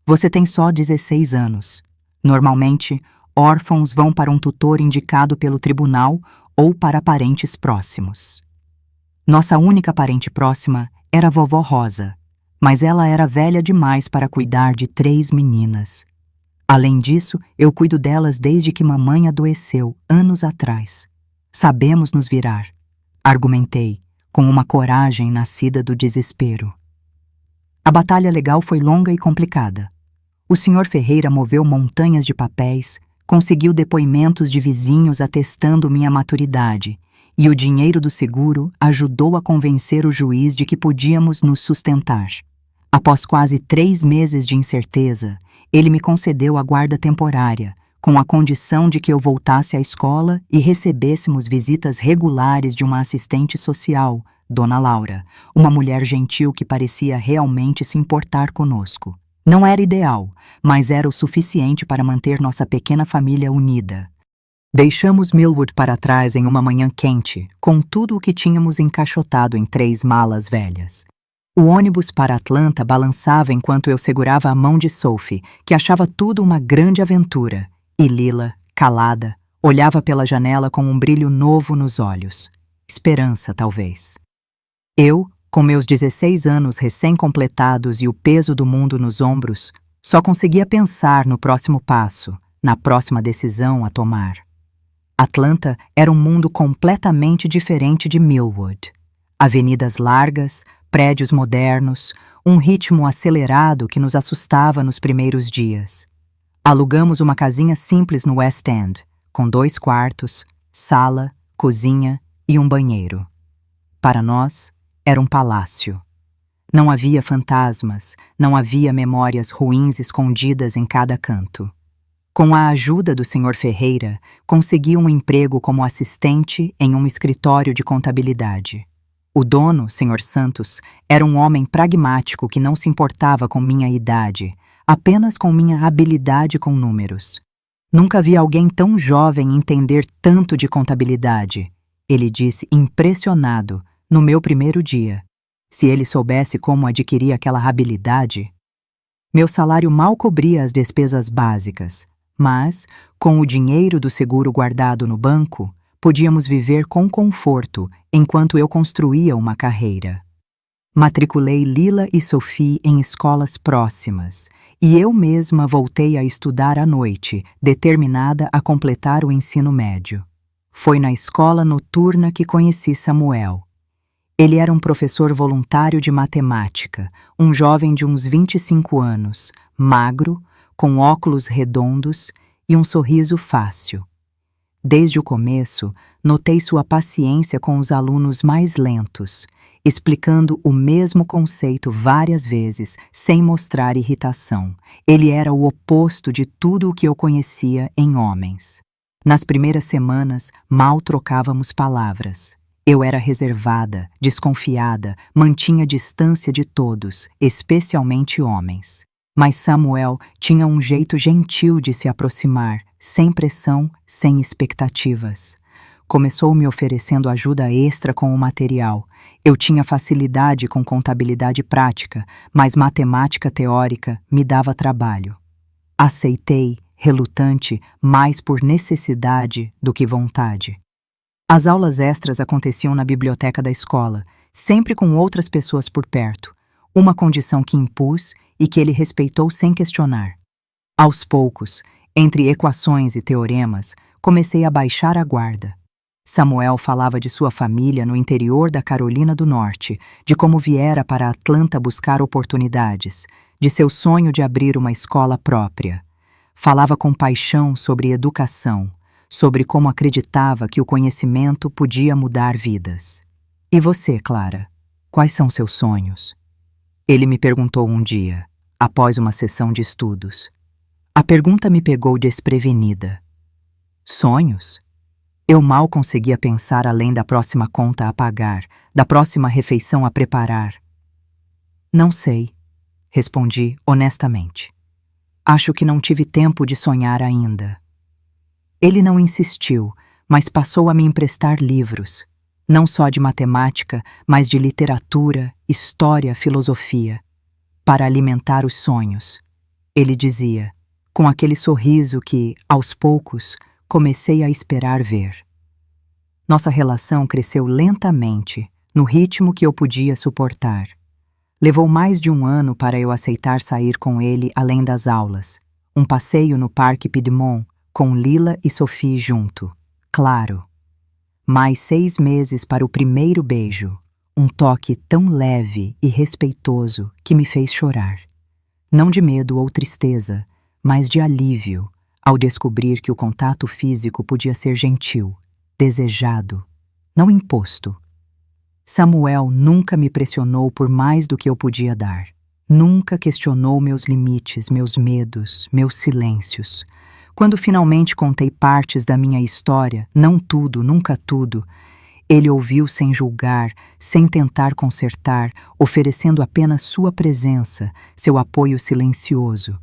Você tem só 16 anos. Normalmente, órfãos vão para um tutor indicado pelo tribunal ou para parentes próximos. Nossa única parente próxima era a vovó Rosa, mas ela era velha demais para cuidar de 3 meninas. Além disso, eu cuido delas desde que mamãe adoeceu, anos atrás. Sabemos nos virar, argumentei, com uma coragem nascida do desespero. A batalha legal foi longa e complicada. O Sr. Ferreira moveu montanhas de papéis, conseguiu depoimentos de vizinhos atestando minha maturidade, e o dinheiro do seguro ajudou a convencer o juiz de que podíamos nos sustentar. Após quase 3 meses de incerteza, ele me concedeu a guarda temporária, com a condição de que eu voltasse à escola e recebêssemos visitas regulares de uma assistente social, Dona Laura, uma mulher gentil que parecia realmente se importar conosco. Não era ideal, mas era o suficiente para manter nossa pequena família unida. Deixamos Millwood para trás em uma manhã quente, com tudo o que tínhamos encaixotado em 3 malas velhas. O ônibus para Atlanta balançava enquanto eu segurava a mão de Sophie, que achava tudo uma grande aventura, e Lila, calada, olhava pela janela com um brilho novo nos olhos. Esperança, talvez. Eu, com meus 16 anos recém-completados e o peso do mundo nos ombros, só conseguia pensar no próximo passo, na próxima decisão a tomar. Atlanta era um mundo completamente diferente de Millwood. Avenidas largas, prédios modernos, um ritmo acelerado que nos assustava nos primeiros dias. Alugamos uma casinha simples no West End, com 2 quartos, sala, cozinha e um banheiro. Para nós, era um palácio. Não havia fantasmas, não havia memórias ruins escondidas em cada canto. Com a ajuda do Sr. Ferreira, consegui um emprego como assistente em um escritório de contabilidade. O dono, Sr. Santos, era um homem pragmático que não se importava com minha idade, apenas com minha habilidade com números. Nunca vi alguém tão jovem entender tanto de contabilidade, ele disse impressionado, no meu primeiro dia. Se ele soubesse como adquirir aquela habilidade. Meu salário mal cobria as despesas básicas, Mas, com o dinheiro do seguro guardado no banco, podíamos viver com conforto enquanto eu construía uma carreira. Matriculei Lila e Sophie em escolas próximas, e eu mesma voltei a estudar à noite, determinada a completar o ensino médio. Foi na escola noturna que conheci Samuel. Ele era um professor voluntário de matemática, um jovem de uns 25 anos, magro, com óculos redondos e um sorriso fácil. Desde o começo, notei sua paciência com os alunos mais lentos, explicando o mesmo conceito várias vezes, sem mostrar irritação. Ele era o oposto de tudo o que eu conhecia em homens. Nas primeiras semanas, mal trocávamos palavras. Eu era reservada, desconfiada, mantinha distância de todos, especialmente homens. Mas Samuel tinha um jeito gentil de se aproximar, sem pressão, sem expectativas. Começou me oferecendo ajuda extra com o material. Eu tinha facilidade com contabilidade prática, mas matemática teórica me dava trabalho. Aceitei, relutante, mais por necessidade do que vontade. As aulas extras aconteciam na biblioteca da escola, sempre com outras pessoas por perto, uma condição que impus e que ele respeitou sem questionar. Aos poucos, entre equações e teoremas, comecei a baixar a guarda. Samuel falava de sua família no interior da Carolina do Norte, de como viera para Atlanta buscar oportunidades, de seu sonho de abrir uma escola própria. Falava com paixão sobre educação, sobre como acreditava que o conhecimento podia mudar vidas. E você, Clara? Quais são seus sonhos? Ele me perguntou um dia, após uma sessão de estudos. A pergunta me pegou desprevenida. Sonhos? Eu mal conseguia pensar além da próxima conta a pagar, da próxima refeição a preparar. Não sei, respondi honestamente. Acho que não tive tempo de sonhar ainda. Ele não insistiu, mas passou a me emprestar livros, não só de matemática, mas de literatura, história, filosofia, para alimentar os sonhos. Ele dizia, com aquele sorriso que, aos poucos, comecei a esperar ver. Nossa relação cresceu lentamente, no ritmo que eu podia suportar. Levou mais de um ano para eu aceitar sair com ele além das aulas. Um passeio no Parque Piedmont, com Lila e Sophie junto. Claro. Mais 6 meses para o primeiro beijo. Um toque tão leve e respeitoso que me fez chorar. Não de medo ou tristeza, mas de alívio, ao descobrir que o contato físico podia ser gentil, desejado, não imposto. Samuel nunca me pressionou por mais do que eu podia dar. Nunca questionou meus limites, meus medos, meus silêncios. Quando finalmente contei partes da minha história, não tudo, nunca tudo, ele ouviu sem julgar, sem tentar consertar, oferecendo apenas sua presença, seu apoio silencioso.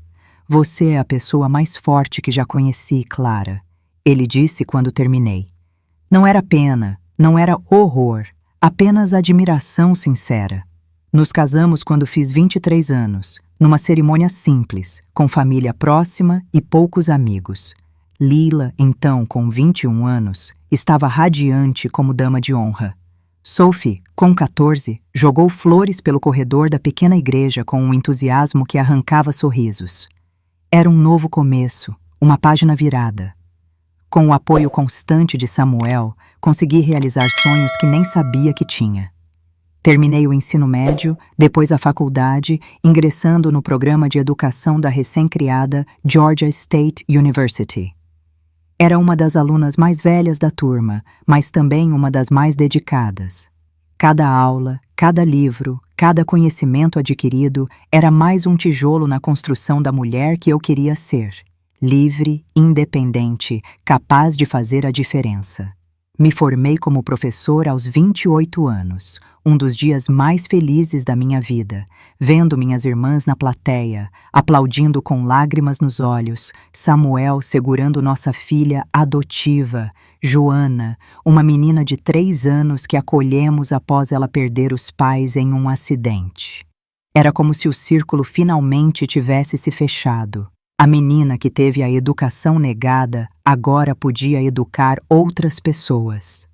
Você é a pessoa mais forte que já conheci, Clara, ele disse quando terminei. Não era pena, não era horror, apenas admiração sincera. Nos casamos quando fiz 23 anos, numa cerimônia simples, com família próxima e poucos amigos. Lila, então com 21 anos, estava radiante como dama de honra. Sophie, com 14, jogou flores pelo corredor da pequena igreja com um entusiasmo que arrancava sorrisos. Era um novo começo, uma página virada. Com o apoio constante de Samuel, consegui realizar sonhos que nem sabia que tinha. Terminei o ensino médio, depois a faculdade, ingressando no programa de educação da recém-criada Georgia State University. Era uma das alunas mais velhas da turma, mas também uma das mais dedicadas. Cada aula, cada livro, cada conhecimento adquirido era mais um tijolo na construção da mulher que eu queria ser. Livre, independente, capaz de fazer a diferença. Me formei como professor aos 28 anos, um dos dias mais felizes da minha vida, vendo minhas irmãs na plateia, aplaudindo com lágrimas nos olhos, Samuel segurando nossa filha adotiva, Joana, uma menina de 3 anos que acolhemos após ela perder os pais em um acidente. Era como se o círculo finalmente tivesse se fechado. A menina que teve a educação negada agora podia educar outras pessoas.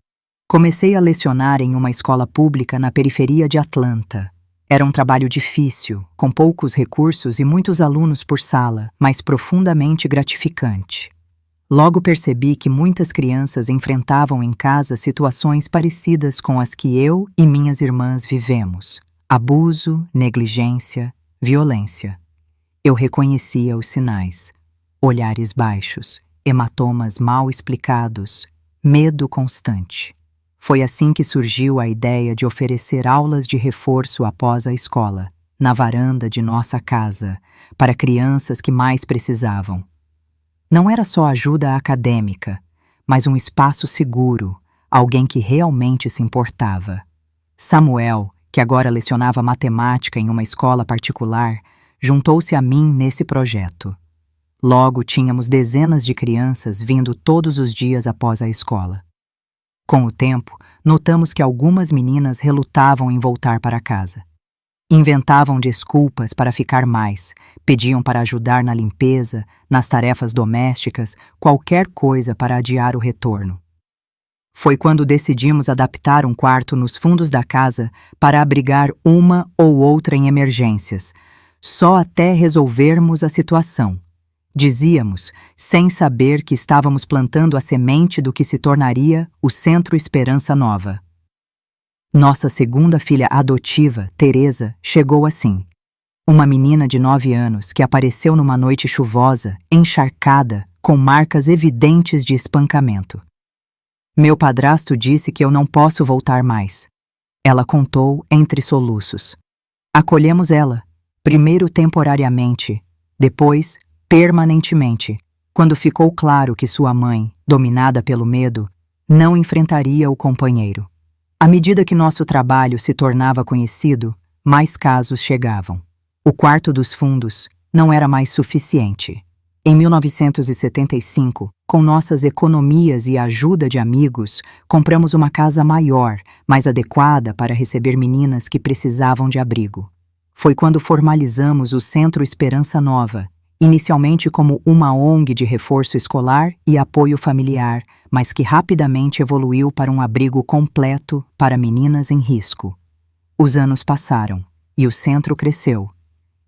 Comecei a lecionar em uma escola pública na periferia de Atlanta. Era um trabalho difícil, com poucos recursos e muitos alunos por sala, mas profundamente gratificante. Logo percebi que muitas crianças enfrentavam em casa situações parecidas com as que eu e minhas irmãs vivemos: abuso, negligência, violência. Eu reconhecia os sinais: olhares baixos, hematomas mal explicados, medo constante. Foi assim que surgiu a ideia de oferecer aulas de reforço após a escola, na varanda de nossa casa, para crianças que mais precisavam. Não era só ajuda acadêmica, mas um espaço seguro, alguém que realmente se importava. Samuel, que agora lecionava matemática em uma escola particular, juntou-se a mim nesse projeto. Logo tínhamos dezenas de crianças vindo todos os dias após a escola. Com o tempo, notamos que algumas meninas relutavam em voltar para casa. Inventavam desculpas para ficar mais, pediam para ajudar na limpeza, nas tarefas domésticas, qualquer coisa para adiar o retorno. Foi quando decidimos adaptar um quarto nos fundos da casa para abrigar uma ou outra em emergências, só até resolvermos a situação. Dizíamos, sem saber que estávamos plantando a semente do que se tornaria o Centro Esperança Nova. Nossa segunda filha adotiva, Teresa, chegou assim. Uma menina de 9 anos que apareceu numa noite chuvosa, encharcada, com marcas evidentes de espancamento. Meu padrasto disse que eu não posso voltar mais. Ela contou entre soluços. Acolhemos ela, primeiro temporariamente, depois permanentemente, quando ficou claro que sua mãe, dominada pelo medo, não enfrentaria o companheiro. À medida que nosso trabalho se tornava conhecido, mais casos chegavam. O quarto dos fundos não era mais suficiente. Em 1975, com nossas economias e a ajuda de amigos, compramos uma casa maior, mais adequada para receber meninas que precisavam de abrigo. Foi quando formalizamos o Centro Esperança Nova, inicialmente como uma ONG de reforço escolar e apoio familiar, mas que rapidamente evoluiu para um abrigo completo para meninas em risco. Os anos passaram e o centro cresceu.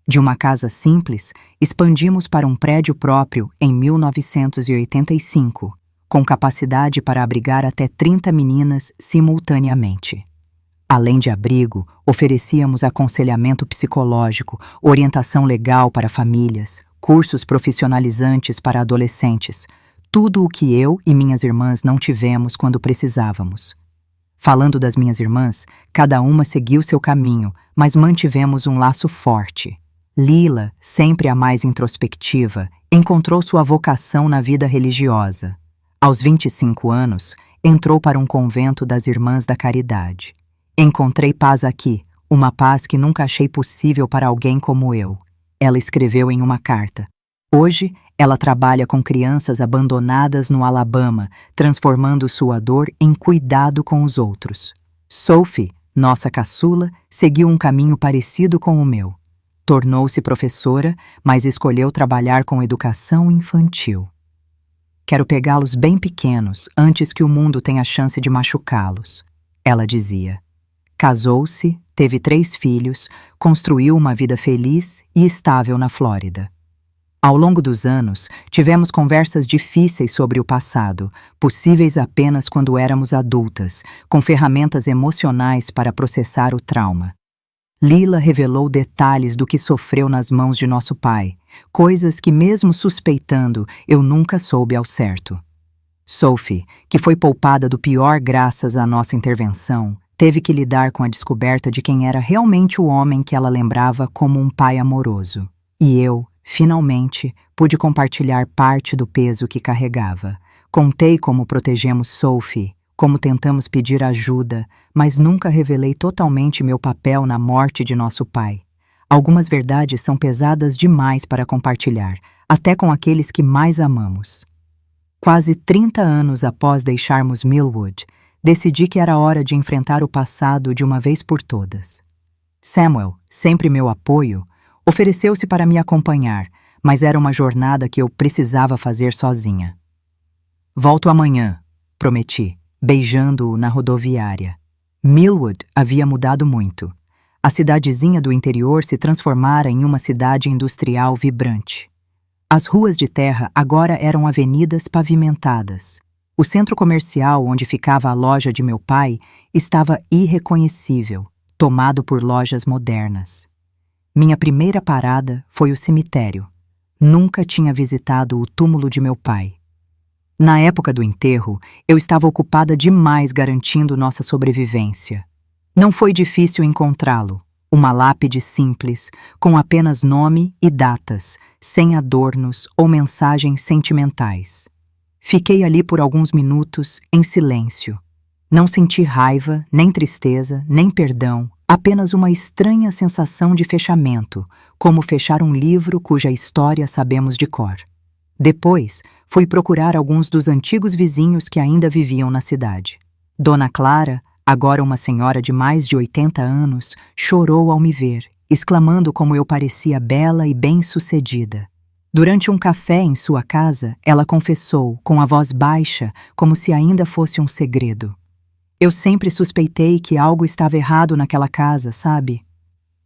De uma casa simples, expandimos para um prédio próprio em 1985, com capacidade para abrigar até 30 meninas simultaneamente. Além de abrigo, oferecíamos aconselhamento psicológico, orientação legal para famílias, cursos profissionalizantes para adolescentes, tudo o que eu e minhas irmãs não tivemos quando precisávamos. Falando das minhas irmãs, cada uma seguiu seu caminho, mas mantivemos um laço forte. Lila, sempre a mais introspectiva, encontrou sua vocação na vida religiosa. Aos 25 anos, entrou para um convento das Irmãs da Caridade. Encontrei paz aqui, uma paz que nunca achei possível para alguém como eu. Ela escreveu em uma carta. Hoje, ela trabalha com crianças abandonadas no Alabama, transformando sua dor em cuidado com os outros. Sophie, nossa caçula, seguiu um caminho parecido com o meu. Tornou-se professora, mas escolheu trabalhar com educação infantil. Quero pegá-los bem pequenos, antes que o mundo tenha chance de machucá-los, ela dizia. Casou-se, teve 3 filhos, construiu uma vida feliz e estável na Flórida. Ao longo dos anos, tivemos conversas difíceis sobre o passado, possíveis apenas quando éramos adultas, com ferramentas emocionais para processar o trauma. Lila revelou detalhes do que sofreu nas mãos de nosso pai, coisas que, mesmo suspeitando, eu nunca soube ao certo. Sophie, que foi poupada do pior graças à nossa intervenção, teve que lidar com a descoberta de quem era realmente o homem que ela lembrava como um pai amoroso. E eu, finalmente, pude compartilhar parte do peso que carregava. Contei como protegemos Sophie, como tentamos pedir ajuda, mas nunca revelei totalmente meu papel na morte de nosso pai. Algumas verdades são pesadas demais para compartilhar, até com aqueles que mais amamos. Quase 30 anos após deixarmos Millwood, decidi que era hora de enfrentar o passado de uma vez por todas. Samuel, sempre meu apoio, ofereceu-se para me acompanhar, mas era uma jornada que eu precisava fazer sozinha. Volto amanhã, prometi, beijando-o na rodoviária. Millwood havia mudado muito. A cidadezinha do interior se transformara em uma cidade industrial vibrante. As ruas de terra agora eram avenidas pavimentadas. O centro comercial onde ficava a loja de meu pai estava irreconhecível, tomado por lojas modernas. Minha primeira parada foi o cemitério. Nunca tinha visitado o túmulo de meu pai. Na época do enterro, eu estava ocupada demais garantindo nossa sobrevivência. Não foi difícil encontrá-lo. Uma lápide simples, com apenas nome e datas, sem adornos ou mensagens sentimentais. Fiquei ali por alguns minutos, em silêncio. Não senti raiva, nem tristeza, nem perdão, apenas uma estranha sensação de fechamento, como fechar um livro cuja história sabemos de cor. Depois, fui procurar alguns dos antigos vizinhos que ainda viviam na cidade. Dona Clara, agora uma senhora de mais de 80 anos, chorou ao me ver, exclamando como eu parecia bela e bem-sucedida. Durante um café em sua casa, ela confessou, com a voz baixa, como se ainda fosse um segredo. Eu sempre suspeitei que algo estava errado naquela casa, sabe?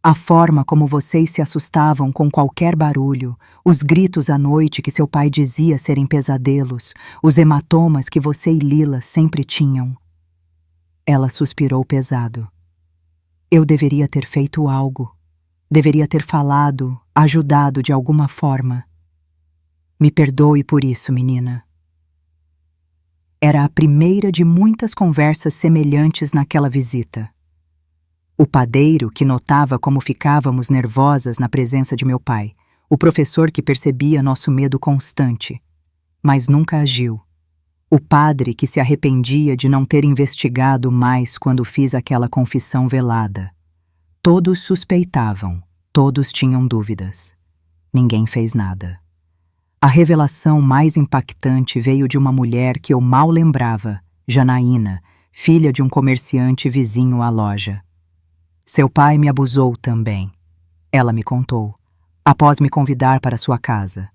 A forma como vocês se assustavam com qualquer barulho, os gritos à noite que seu pai dizia serem pesadelos, os hematomas que você e Lila sempre tinham. Ela suspirou pesado. Eu deveria ter feito algo. Deveria ter falado, ajudado de alguma forma. Me perdoe por isso, menina. Era a primeira de muitas conversas semelhantes naquela visita. O padeiro, que notava como ficávamos nervosas na presença de meu pai. O professor, que percebia nosso medo constante, mas nunca agiu. O padre, que se arrependia de não ter investigado mais quando fiz aquela confissão velada. Todos suspeitavam, todos tinham dúvidas. Ninguém fez nada. A revelação mais impactante veio de uma mulher que eu mal lembrava, Janaína, filha de um comerciante vizinho à loja. Seu pai me abusou também, ela me contou, após me convidar para sua casa.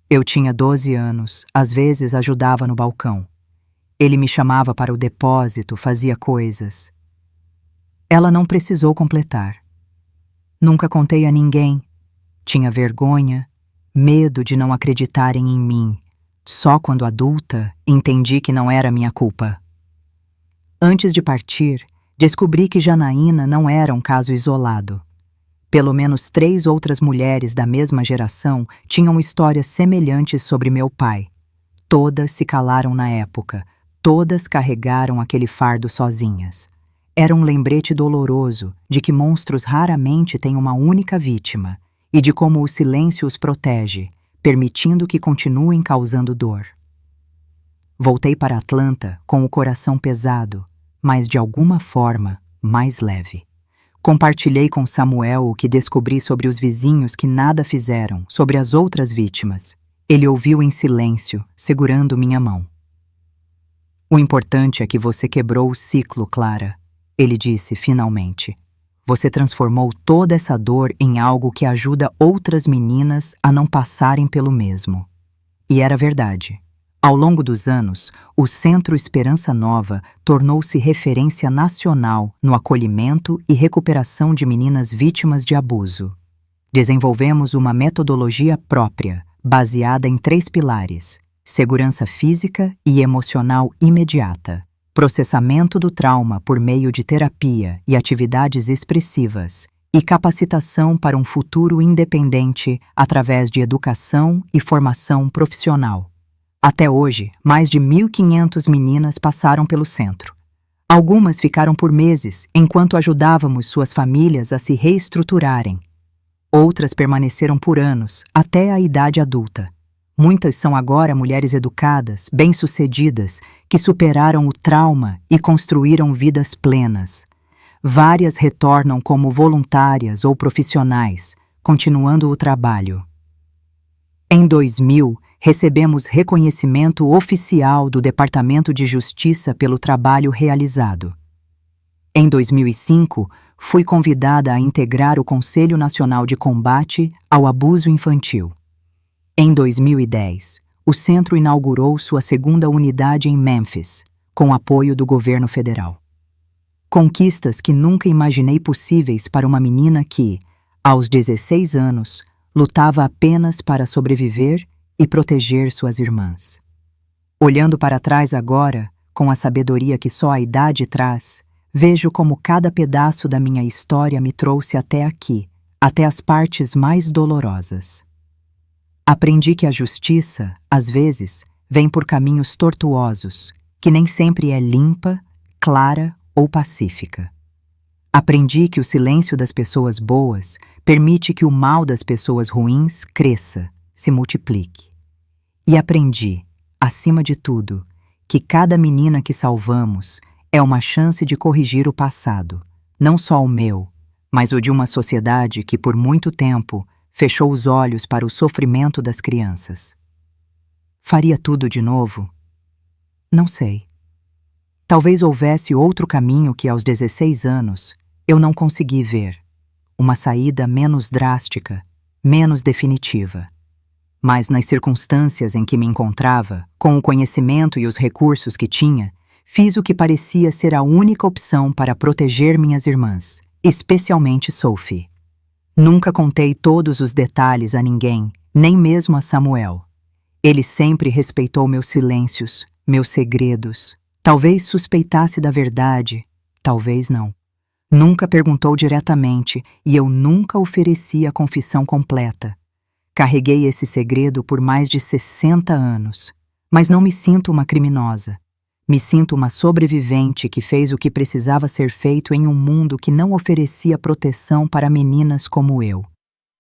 Eu tinha 12 anos, às vezes ajudava no balcão. Ele me chamava para o depósito, fazia coisas. Ela não precisou completar. Nunca contei a ninguém. Tinha vergonha, medo de não acreditarem em mim. Só quando adulta, entendi que não era minha culpa. Antes de partir, descobri que Janaína não era um caso isolado. Pelo menos 3 outras mulheres da mesma geração tinham histórias semelhantes sobre meu pai. Todas se calaram na época, todas carregaram aquele fardo sozinhas. Era um lembrete doloroso de que monstros raramente têm uma única vítima e de como o silêncio os protege, permitindo que continuem causando dor. Voltei para Atlanta com o coração pesado, mas de alguma forma mais leve. Compartilhei com Samuel o que descobri sobre os vizinhos que nada fizeram, sobre as outras vítimas. Ele ouviu em silêncio, segurando minha mão. O importante é que você quebrou o ciclo, Clara, ele disse finalmente. Você transformou toda essa dor em algo que ajuda outras meninas a não passarem pelo mesmo. E era verdade. Ao longo dos anos, o Centro Esperança Nova tornou-se referência nacional no acolhimento e recuperação de meninas vítimas de abuso. Desenvolvemos uma metodologia própria, baseada em 3 pilares: segurança física e emocional imediata, processamento do trauma por meio de terapia e atividades expressivas, e capacitação para um futuro independente através de educação e formação profissional. Até hoje, mais de 1.500 meninas passaram pelo centro. Algumas ficaram por meses, enquanto ajudávamos suas famílias a se reestruturarem. Outras permaneceram por anos, até a idade adulta. Muitas são agora mulheres educadas, bem-sucedidas, que superaram o trauma e construíram vidas plenas. Várias retornam como voluntárias ou profissionais, continuando o trabalho. Em 2000, recebemos reconhecimento oficial do Departamento de Justiça pelo trabalho realizado. Em 2005, fui convidada a integrar o Conselho Nacional de Combate ao Abuso Infantil. Em 2010, o centro inaugurou sua segunda unidade em Memphis, com apoio do governo federal. Conquistas que nunca imaginei possíveis para uma menina que, aos 16 anos, lutava apenas para sobreviver e proteger suas irmãs. Olhando para trás agora, com a sabedoria que só a idade traz, vejo como cada pedaço da minha história me trouxe até aqui, até as partes mais dolorosas. Aprendi que a justiça, às vezes, vem por caminhos tortuosos, que nem sempre é limpa, clara ou pacífica. Aprendi que o silêncio das pessoas boas permite que o mal das pessoas ruins cresça, se multiplique. E aprendi, acima de tudo, que cada menina que salvamos é uma chance de corrigir o passado, não só o meu, mas o de uma sociedade que por muito tempo fechou os olhos para o sofrimento das crianças. Faria tudo de novo? Não sei. Talvez houvesse outro caminho que aos 16 anos eu não consegui ver, uma saída menos drástica, menos definitiva. Mas nas circunstâncias em que me encontrava, com o conhecimento e os recursos que tinha, fiz o que parecia ser a única opção para proteger minhas irmãs, especialmente Sophie. Nunca contei todos os detalhes a ninguém, nem mesmo a Samuel. Ele sempre respeitou meus silêncios, meus segredos. Talvez suspeitasse da verdade, talvez não. Nunca perguntou diretamente e eu nunca ofereci a confissão completa. Carreguei esse segredo por mais de 60 anos, mas não me sinto uma criminosa. Me sinto uma sobrevivente que fez o que precisava ser feito em um mundo que não oferecia proteção para meninas como eu.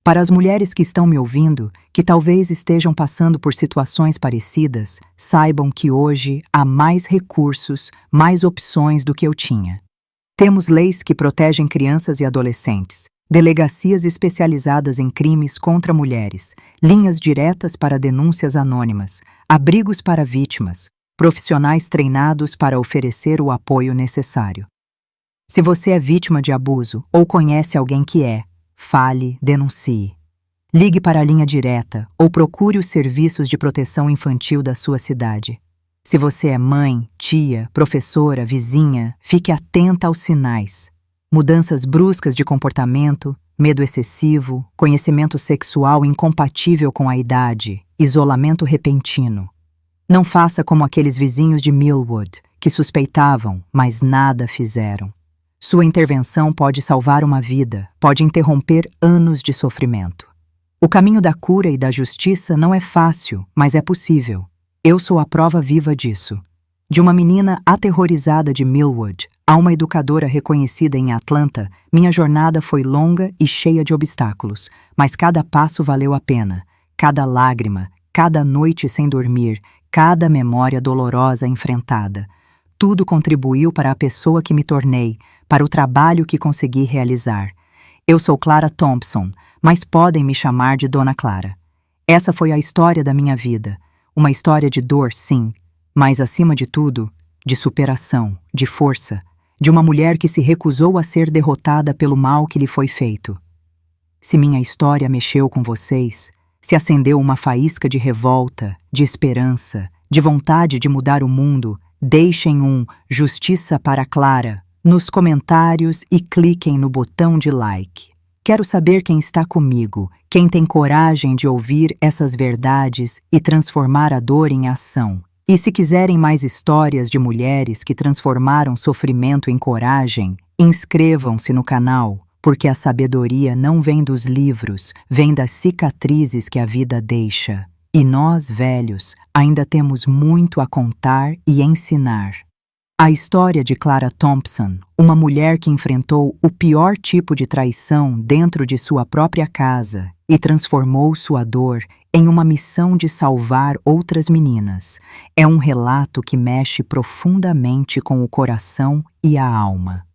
Para as mulheres que estão me ouvindo, que talvez estejam passando por situações parecidas, saibam que hoje há mais recursos, mais opções do que eu tinha. Temos leis que protegem crianças e adolescentes, delegacias especializadas em crimes contra mulheres, linhas diretas para denúncias anônimas, abrigos para vítimas, profissionais treinados para oferecer o apoio necessário. Se você é vítima de abuso ou conhece alguém que é, fale, denuncie. Ligue para a linha direta ou procure os serviços de proteção infantil da sua cidade. Se você é mãe, tia, professora, vizinha, fique atenta aos sinais. Mudanças bruscas de comportamento, medo excessivo, conhecimento sexual incompatível com a idade, isolamento repentino. Não faça como aqueles vizinhos de Millwood, que suspeitavam, mas nada fizeram. Sua intervenção pode salvar uma vida, pode interromper anos de sofrimento. O caminho da cura e da justiça não é fácil, mas é possível. Eu sou a prova viva disso. De uma menina aterrorizada de Millwood a uma educadora reconhecida em Atlanta, minha jornada foi longa e cheia de obstáculos, mas cada passo valeu a pena. Cada lágrima, cada noite sem dormir, cada memória dolorosa enfrentada. Tudo contribuiu para a pessoa que me tornei, para o trabalho que consegui realizar. Eu sou Clara Thompson, mas podem me chamar de Dona Clara. Essa foi a história da minha vida. Uma história de dor, sim, mas acima de tudo, de superação, de força, de uma mulher que se recusou a ser derrotada pelo mal que lhe foi feito. Se minha história mexeu com vocês, se acendeu uma faísca de revolta, de esperança, de vontade de mudar o mundo, deixem um Justiça para Clara nos comentários e cliquem no botão de like. Quero saber quem está comigo, quem tem coragem de ouvir essas verdades e transformar a dor em ação. E se quiserem mais histórias de mulheres que transformaram sofrimento em coragem, inscrevam-se no canal, porque a sabedoria não vem dos livros, vem das cicatrizes que a vida deixa. E nós, velhos, ainda temos muito a contar e ensinar. A história de Clara Thompson, uma mulher que enfrentou o pior tipo de traição dentro de sua própria casa e transformou sua dor em uma missão de salvar outras meninas, é um relato que mexe profundamente com o coração e a alma.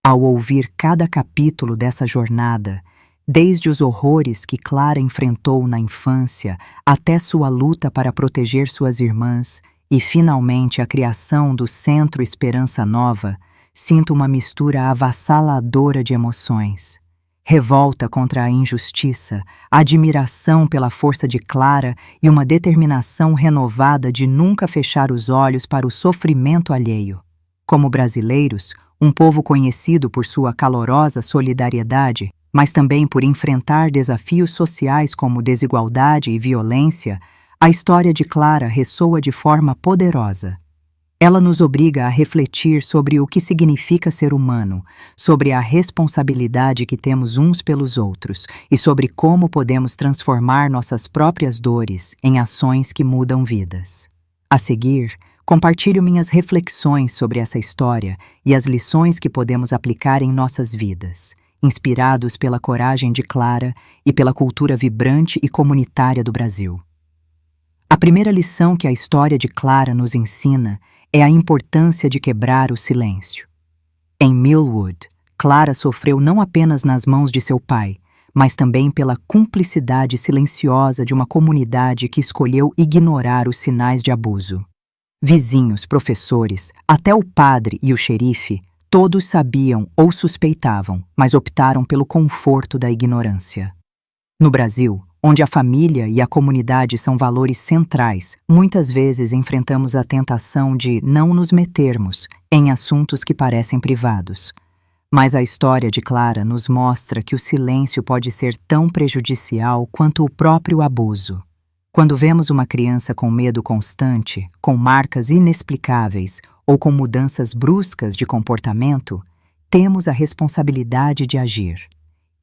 Ao ouvir cada capítulo dessa jornada, desde os horrores que Clara enfrentou na infância até sua luta para proteger suas irmãs e, finalmente, a criação do Centro Esperança Nova, sinto uma mistura avassaladora de emoções. revolta contra a injustiça, admiração pela força de Clara e uma determinação renovada de nunca fechar os olhos para o sofrimento alheio. Como brasileiros, um povo conhecido por sua calorosa solidariedade, mas também por enfrentar desafios sociais como desigualdade e violência, a história de Clara ressoa de forma poderosa. Ela nos obriga a refletir sobre o que significa ser humano, sobre a responsabilidade que temos uns pelos outros e sobre como podemos transformar nossas próprias dores em ações que mudam vidas. A seguir, compartilho minhas reflexões sobre essa história e as lições que podemos aplicar em nossas vidas, inspirados pela coragem de Clara e pela cultura vibrante e comunitária do Brasil. A primeira lição que a história de Clara nos ensina é a importância de quebrar o silêncio. Em Millwood, Clara sofreu não apenas nas mãos de seu pai, mas também pela cumplicidade silenciosa de uma comunidade que escolheu ignorar os sinais de abuso. Vizinhos, professores, até o padre e o xerife, todos sabiam ou suspeitavam, mas optaram pelo conforto da ignorância. No Brasil, onde a família e a comunidade são valores centrais, muitas vezes enfrentamos a tentação de não nos metermos em assuntos que parecem privados. Mas a história de Clara nos mostra que o silêncio pode ser tão prejudicial quanto o próprio abuso. Quando vemos uma criança com medo constante, com marcas inexplicáveis ou com mudanças bruscas de comportamento, temos a responsabilidade de agir.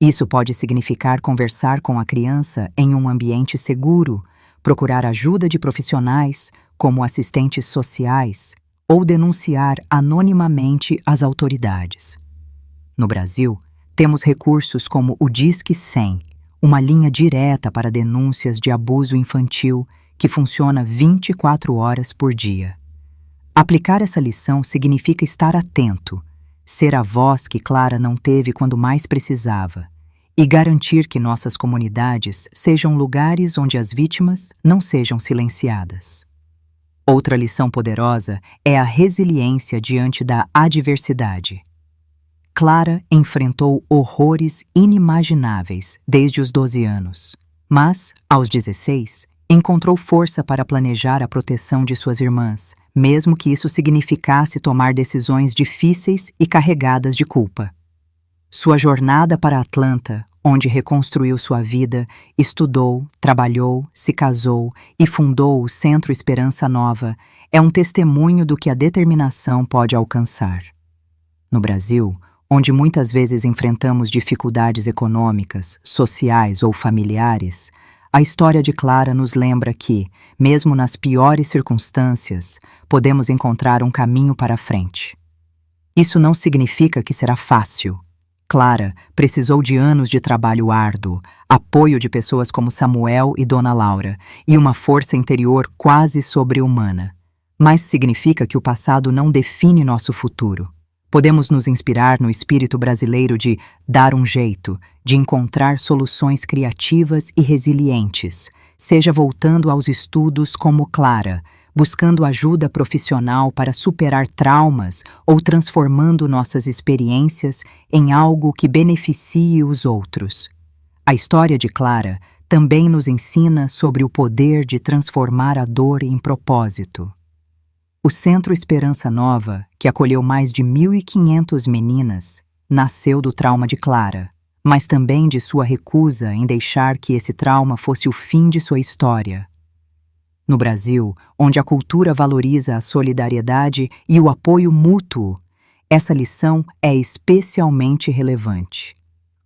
Isso pode significar conversar com a criança em um ambiente seguro, procurar ajuda de profissionais, como assistentes sociais, ou denunciar anonimamente as autoridades. No Brasil, temos recursos como o Disque 100, uma linha direta para denúncias de abuso infantil que funciona 24 horas por dia. Aplicar essa lição significa estar atento, ser a voz que Clara não teve quando mais precisava, e garantir que nossas comunidades sejam lugares onde as vítimas não sejam silenciadas. Outra lição poderosa é a resiliência diante da adversidade. Clara enfrentou horrores inimagináveis desde os 12 anos, mas, aos 16, encontrou força para planejar a proteção de suas irmãs, mesmo que isso significasse tomar decisões difíceis e carregadas de culpa. Sua jornada para Atlanta, onde reconstruiu sua vida, estudou, trabalhou, se casou e fundou o Centro Esperança Nova, é um testemunho do que a determinação pode alcançar. No Brasil, onde muitas vezes enfrentamos dificuldades econômicas, sociais ou familiares, a história de Clara nos lembra que, mesmo nas piores circunstâncias, podemos encontrar um caminho para a frente. Isso não significa que será fácil. Clara precisou de anos de trabalho árduo, apoio de pessoas como Samuel e Dona Laura, e uma força interior quase sobre-humana. Mas significa que o passado não define nosso futuro. Podemos nos inspirar no espírito brasileiro de dar um jeito, de encontrar soluções criativas e resilientes, seja voltando aos estudos como Clara, buscando ajuda profissional para superar traumas ou transformando nossas experiências em algo que beneficie os outros. A história de Clara também nos ensina sobre o poder de transformar a dor em propósito. O Centro Esperança Nova, que acolheu mais de 1.500 meninas, nasceu do trauma de Clara, mas também de sua recusa em deixar que esse trauma fosse o fim de sua história. No Brasil, onde a cultura valoriza a solidariedade e o apoio mútuo, essa lição é especialmente relevante.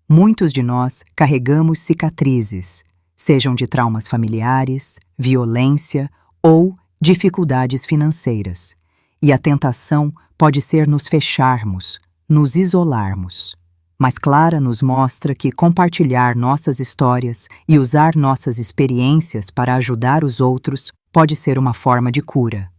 Muitos de nós carregamos cicatrizes, sejam de traumas familiares, violência ou dificuldades financeiras, e a tentação pode ser nos fecharmos, nos isolarmos. Mas Clara nos mostra que compartilhar nossas histórias e usar nossas experiências para ajudar os outros pode ser uma forma de cura.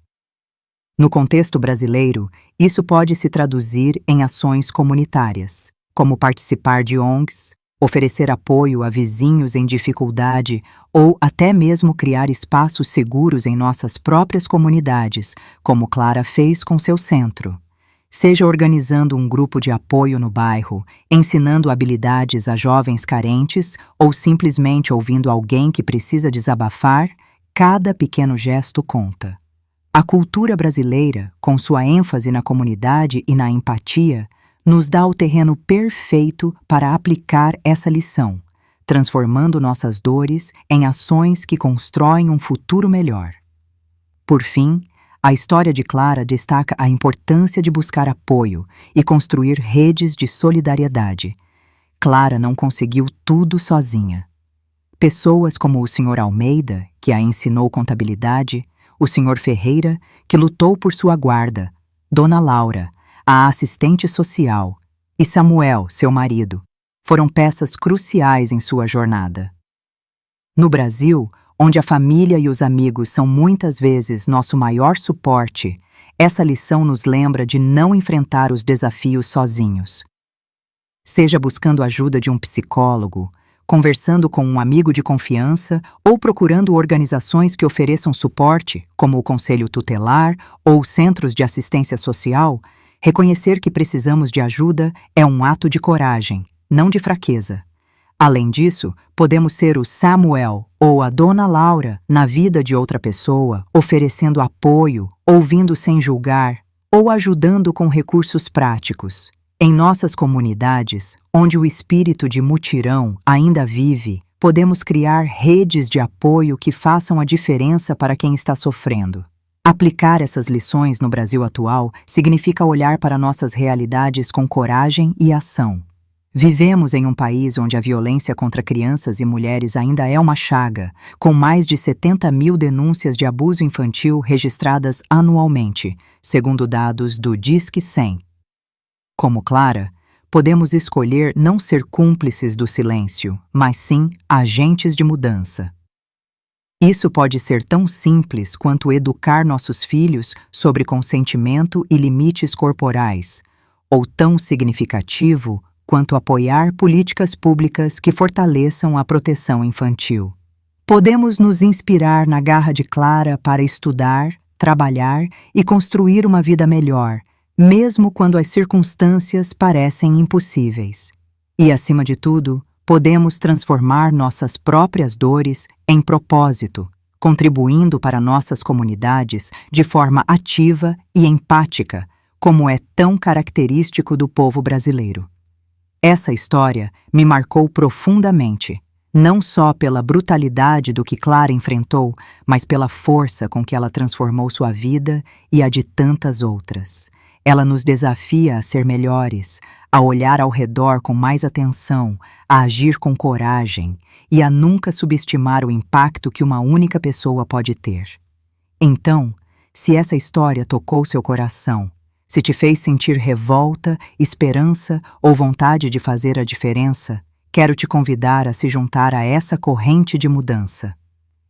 No contexto brasileiro, isso pode se traduzir em ações comunitárias, como participar de ONGs, oferecer apoio a vizinhos em dificuldade ou até mesmo criar espaços seguros em nossas próprias comunidades, como Clara fez com seu centro. Seja organizando um grupo de apoio no bairro, ensinando habilidades a jovens carentes ou simplesmente ouvindo alguém que precisa desabafar, cada pequeno gesto conta. A cultura brasileira, com sua ênfase na comunidade e na empatia, nos dá o terreno perfeito para aplicar essa lição, transformando nossas dores em ações que constroem um futuro melhor. Por fim, a história de Clara destaca a importância de buscar apoio e construir redes de solidariedade. Clara não conseguiu tudo sozinha. Pessoas como o Sr. Almeida, que a ensinou contabilidade, o Sr. Ferreira, que lutou por sua guarda, Dona Laura, a assistente social, e Samuel, seu marido, foram peças cruciais em sua jornada. No Brasil, onde a família e os amigos são muitas vezes nosso maior suporte, essa lição nos lembra de não enfrentar os desafios sozinhos. Seja buscando a ajuda de um psicólogo, conversando com um amigo de confiança ou procurando organizações que ofereçam suporte, como o Conselho Tutelar ou centros de assistência social, reconhecer que precisamos de ajuda é um ato de coragem, não de fraqueza. Além disso, podemos ser o Samuel ou a Dona Laura na vida de outra pessoa, oferecendo apoio, ouvindo sem julgar ou ajudando com recursos práticos. Em nossas comunidades, onde o espírito de mutirão ainda vive, podemos criar redes de apoio que façam a diferença para quem está sofrendo. Aplicar essas lições no Brasil atual significa olhar para nossas realidades com coragem e ação. Vivemos em um país onde a violência contra crianças e mulheres ainda é uma chaga, com mais de 70.000 denúncias de abuso infantil registradas anualmente, segundo dados do Disque 100. Como Clara, podemos escolher não ser cúmplices do silêncio, mas sim agentes de mudança. Isso pode ser tão simples quanto educar nossos filhos sobre consentimento e limites corporais, ou tão significativo quanto apoiar políticas públicas que fortaleçam a proteção infantil. Podemos nos inspirar na garra de Clara para estudar, trabalhar e construir uma vida melhor, mesmo quando as circunstâncias parecem impossíveis. E, acima de tudo, podemos transformar nossas próprias dores em propósito, contribuindo para nossas comunidades de forma ativa e empática, como é tão característico do povo brasileiro. Essa história me marcou profundamente, não só pela brutalidade do que Clara enfrentou, mas pela força com que ela transformou sua vida e a de tantas outras. Ela nos desafia a ser melhores, a olhar ao redor com mais atenção, a agir com coragem e a nunca subestimar o impacto que uma única pessoa pode ter. Então, se essa história tocou seu coração, se te fez sentir revolta, esperança ou vontade de fazer a diferença, quero te convidar a se juntar a essa corrente de mudança.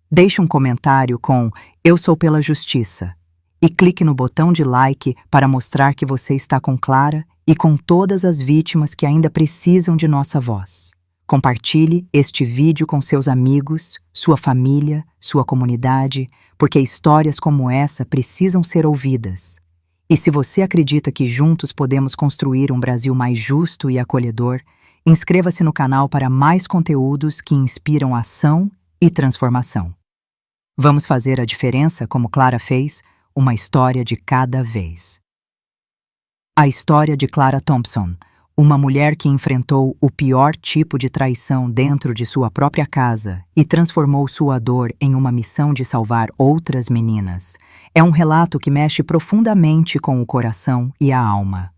Deixe um comentário com "Eu sou pela justiça" e clique no botão de like para mostrar que você está com Clara e com todas as vítimas que ainda precisam de nossa voz. Compartilhe este vídeo com seus amigos, sua família, sua comunidade, porque histórias como essa precisam ser ouvidas. E se você acredita que juntos podemos construir um Brasil mais justo e acolhedor, inscreva-se no canal para mais conteúdos que inspiram ação e transformação. Vamos fazer a diferença como Clara fez, uma história de cada vez. A história de Clara Thompson, uma mulher que enfrentou o pior tipo de traição dentro de sua própria casa e transformou sua dor em uma missão de salvar outras meninas, é um relato que mexe profundamente com o coração e a alma.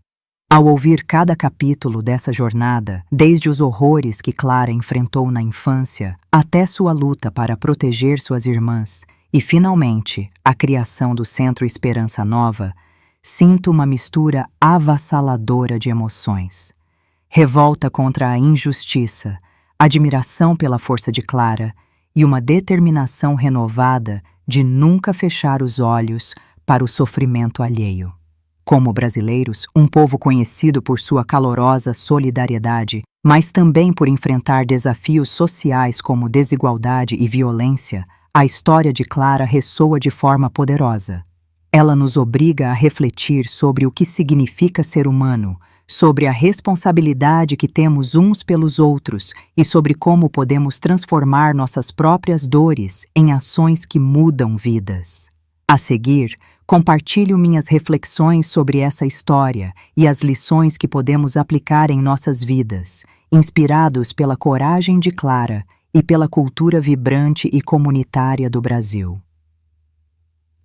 Ao ouvir cada capítulo dessa jornada, desde os horrores que Clara enfrentou na infância, até sua luta para proteger suas irmãs, e, finalmente, a criação do Centro Esperança Nova, sinto uma mistura avassaladora de emoções. Revolta contra a injustiça, admiração pela força de Clara e uma determinação renovada de nunca fechar os olhos para o sofrimento alheio. Como brasileiros, um povo conhecido por sua calorosa solidariedade, mas também por enfrentar desafios sociais como desigualdade e violência, a história de Clara ressoa de forma poderosa. Ela nos obriga a refletir sobre o que significa ser humano, sobre a responsabilidade que temos uns pelos outros e sobre como podemos transformar nossas próprias dores em ações que mudam vidas. A seguir, compartilho minhas reflexões sobre essa história e as lições que podemos aplicar em nossas vidas, inspirados pela coragem de Clara e pela cultura vibrante e comunitária do Brasil.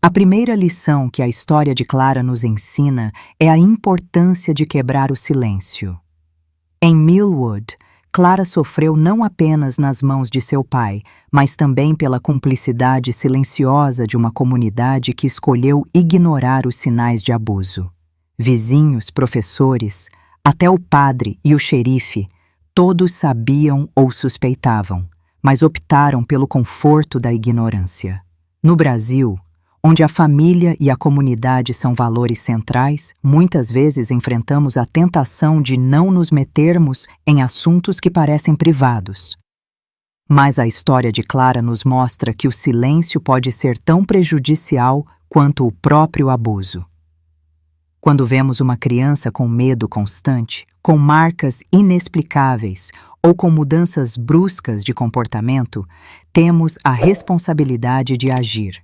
A primeira lição que a história de Clara nos ensina é a importância de quebrar o silêncio. Em Millwood, Clara sofreu não apenas nas mãos de seu pai, mas também pela cumplicidade silenciosa de uma comunidade que escolheu ignorar os sinais de abuso. Vizinhos, professores, até o padre e o xerife, todos sabiam ou suspeitavam, mas optaram pelo conforto da ignorância. No Brasil, onde a família e a comunidade são valores centrais, muitas vezes enfrentamos a tentação de não nos metermos em assuntos que parecem privados. Mas a história de Clara nos mostra que o silêncio pode ser tão prejudicial quanto o próprio abuso. Quando vemos uma criança com medo constante, com marcas inexplicáveis ou com mudanças bruscas de comportamento, temos a responsabilidade de agir.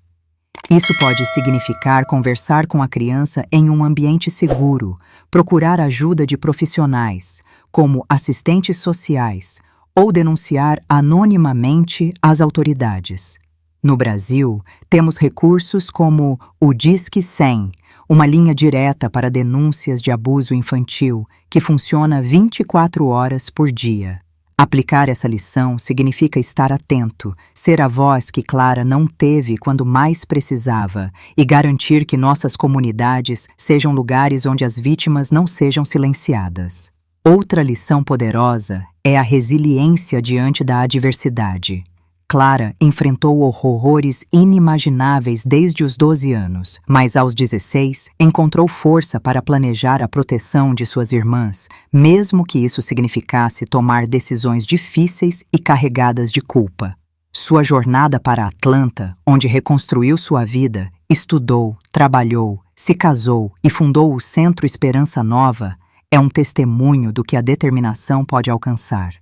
Isso pode significar conversar com a criança em um ambiente seguro, procurar ajuda de profissionais, como assistentes sociais, ou denunciar anonimamente às autoridades. No Brasil, temos recursos como o Disque 100, uma linha direta para denúncias de abuso infantil, que funciona 24 horas por dia. Aplicar essa lição significa estar atento, ser a voz que Clara não teve quando mais precisava e garantir que nossas comunidades sejam lugares onde as vítimas não sejam silenciadas. Outra lição poderosa é a resiliência diante da adversidade. Clara enfrentou horrores inimagináveis desde os 12 anos, mas aos 16 encontrou força para planejar a proteção de suas irmãs, mesmo que isso significasse tomar decisões difíceis e carregadas de culpa. Sua jornada para Atlanta, onde reconstruiu sua vida, estudou, trabalhou, se casou e fundou o Centro Esperança Nova, é um testemunho do que a determinação pode alcançar.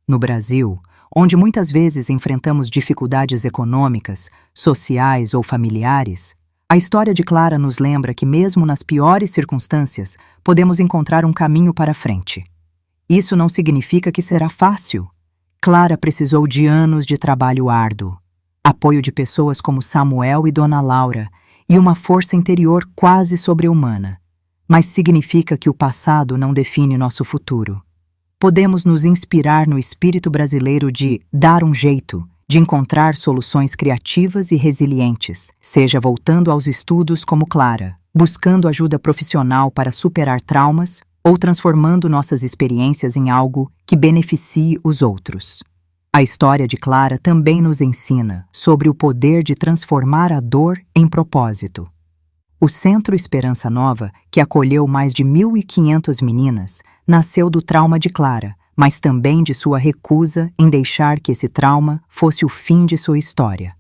No Brasil, onde muitas vezes enfrentamos dificuldades econômicas, sociais ou familiares, a história de Clara nos lembra que mesmo nas piores circunstâncias, podemos encontrar um caminho para frente. Isso não significa que será fácil. Clara precisou de anos de trabalho árduo, apoio de pessoas como Samuel e Dona Laura e uma força interior quase sobre-humana. Mas significa que o passado não define nosso futuro. Podemos nos inspirar no espírito brasileiro de dar um jeito, de encontrar soluções criativas e resilientes, seja voltando aos estudos como Clara, buscando ajuda profissional para superar traumas ou transformando nossas experiências em algo que beneficie os outros. A história de Clara também nos ensina sobre o poder de transformar a dor em propósito. O Centro Esperança Nova, que acolheu mais de 1.500 meninas, nasceu do trauma de Clara, mas também de sua recusa em deixar que esse trauma fosse o fim de sua história.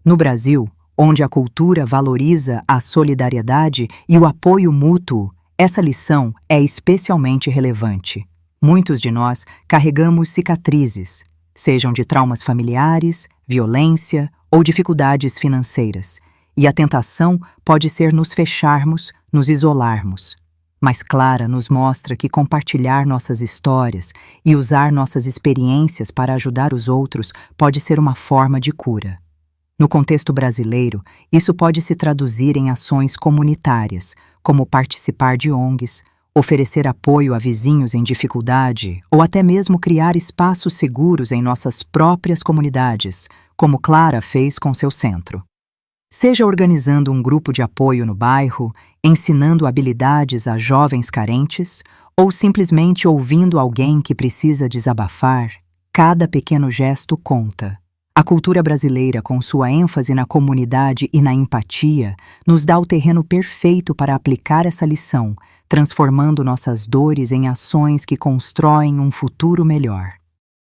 No Brasil, onde a cultura valoriza a solidariedade e o apoio mútuo, essa lição é especialmente relevante. Muitos de nós carregamos cicatrizes, sejam de traumas familiares, violência ou dificuldades financeiras, e a tentação pode ser nos fecharmos, nos isolarmos. Mas Clara nos mostra que compartilhar nossas histórias e usar nossas experiências para ajudar os outros pode ser uma forma de cura. No contexto brasileiro, isso pode se traduzir em ações comunitárias, como participar de ONGs, oferecer apoio a vizinhos em dificuldade ou até mesmo criar espaços seguros em nossas próprias comunidades, como Clara fez com seu centro. Seja organizando um grupo de apoio no bairro, ensinando habilidades a jovens carentes ou simplesmente ouvindo alguém que precisa desabafar, cada pequeno gesto conta. A cultura brasileira, com sua ênfase na comunidade e na empatia, nos dá o terreno perfeito para aplicar essa lição, transformando nossas dores em ações que constroem um futuro melhor.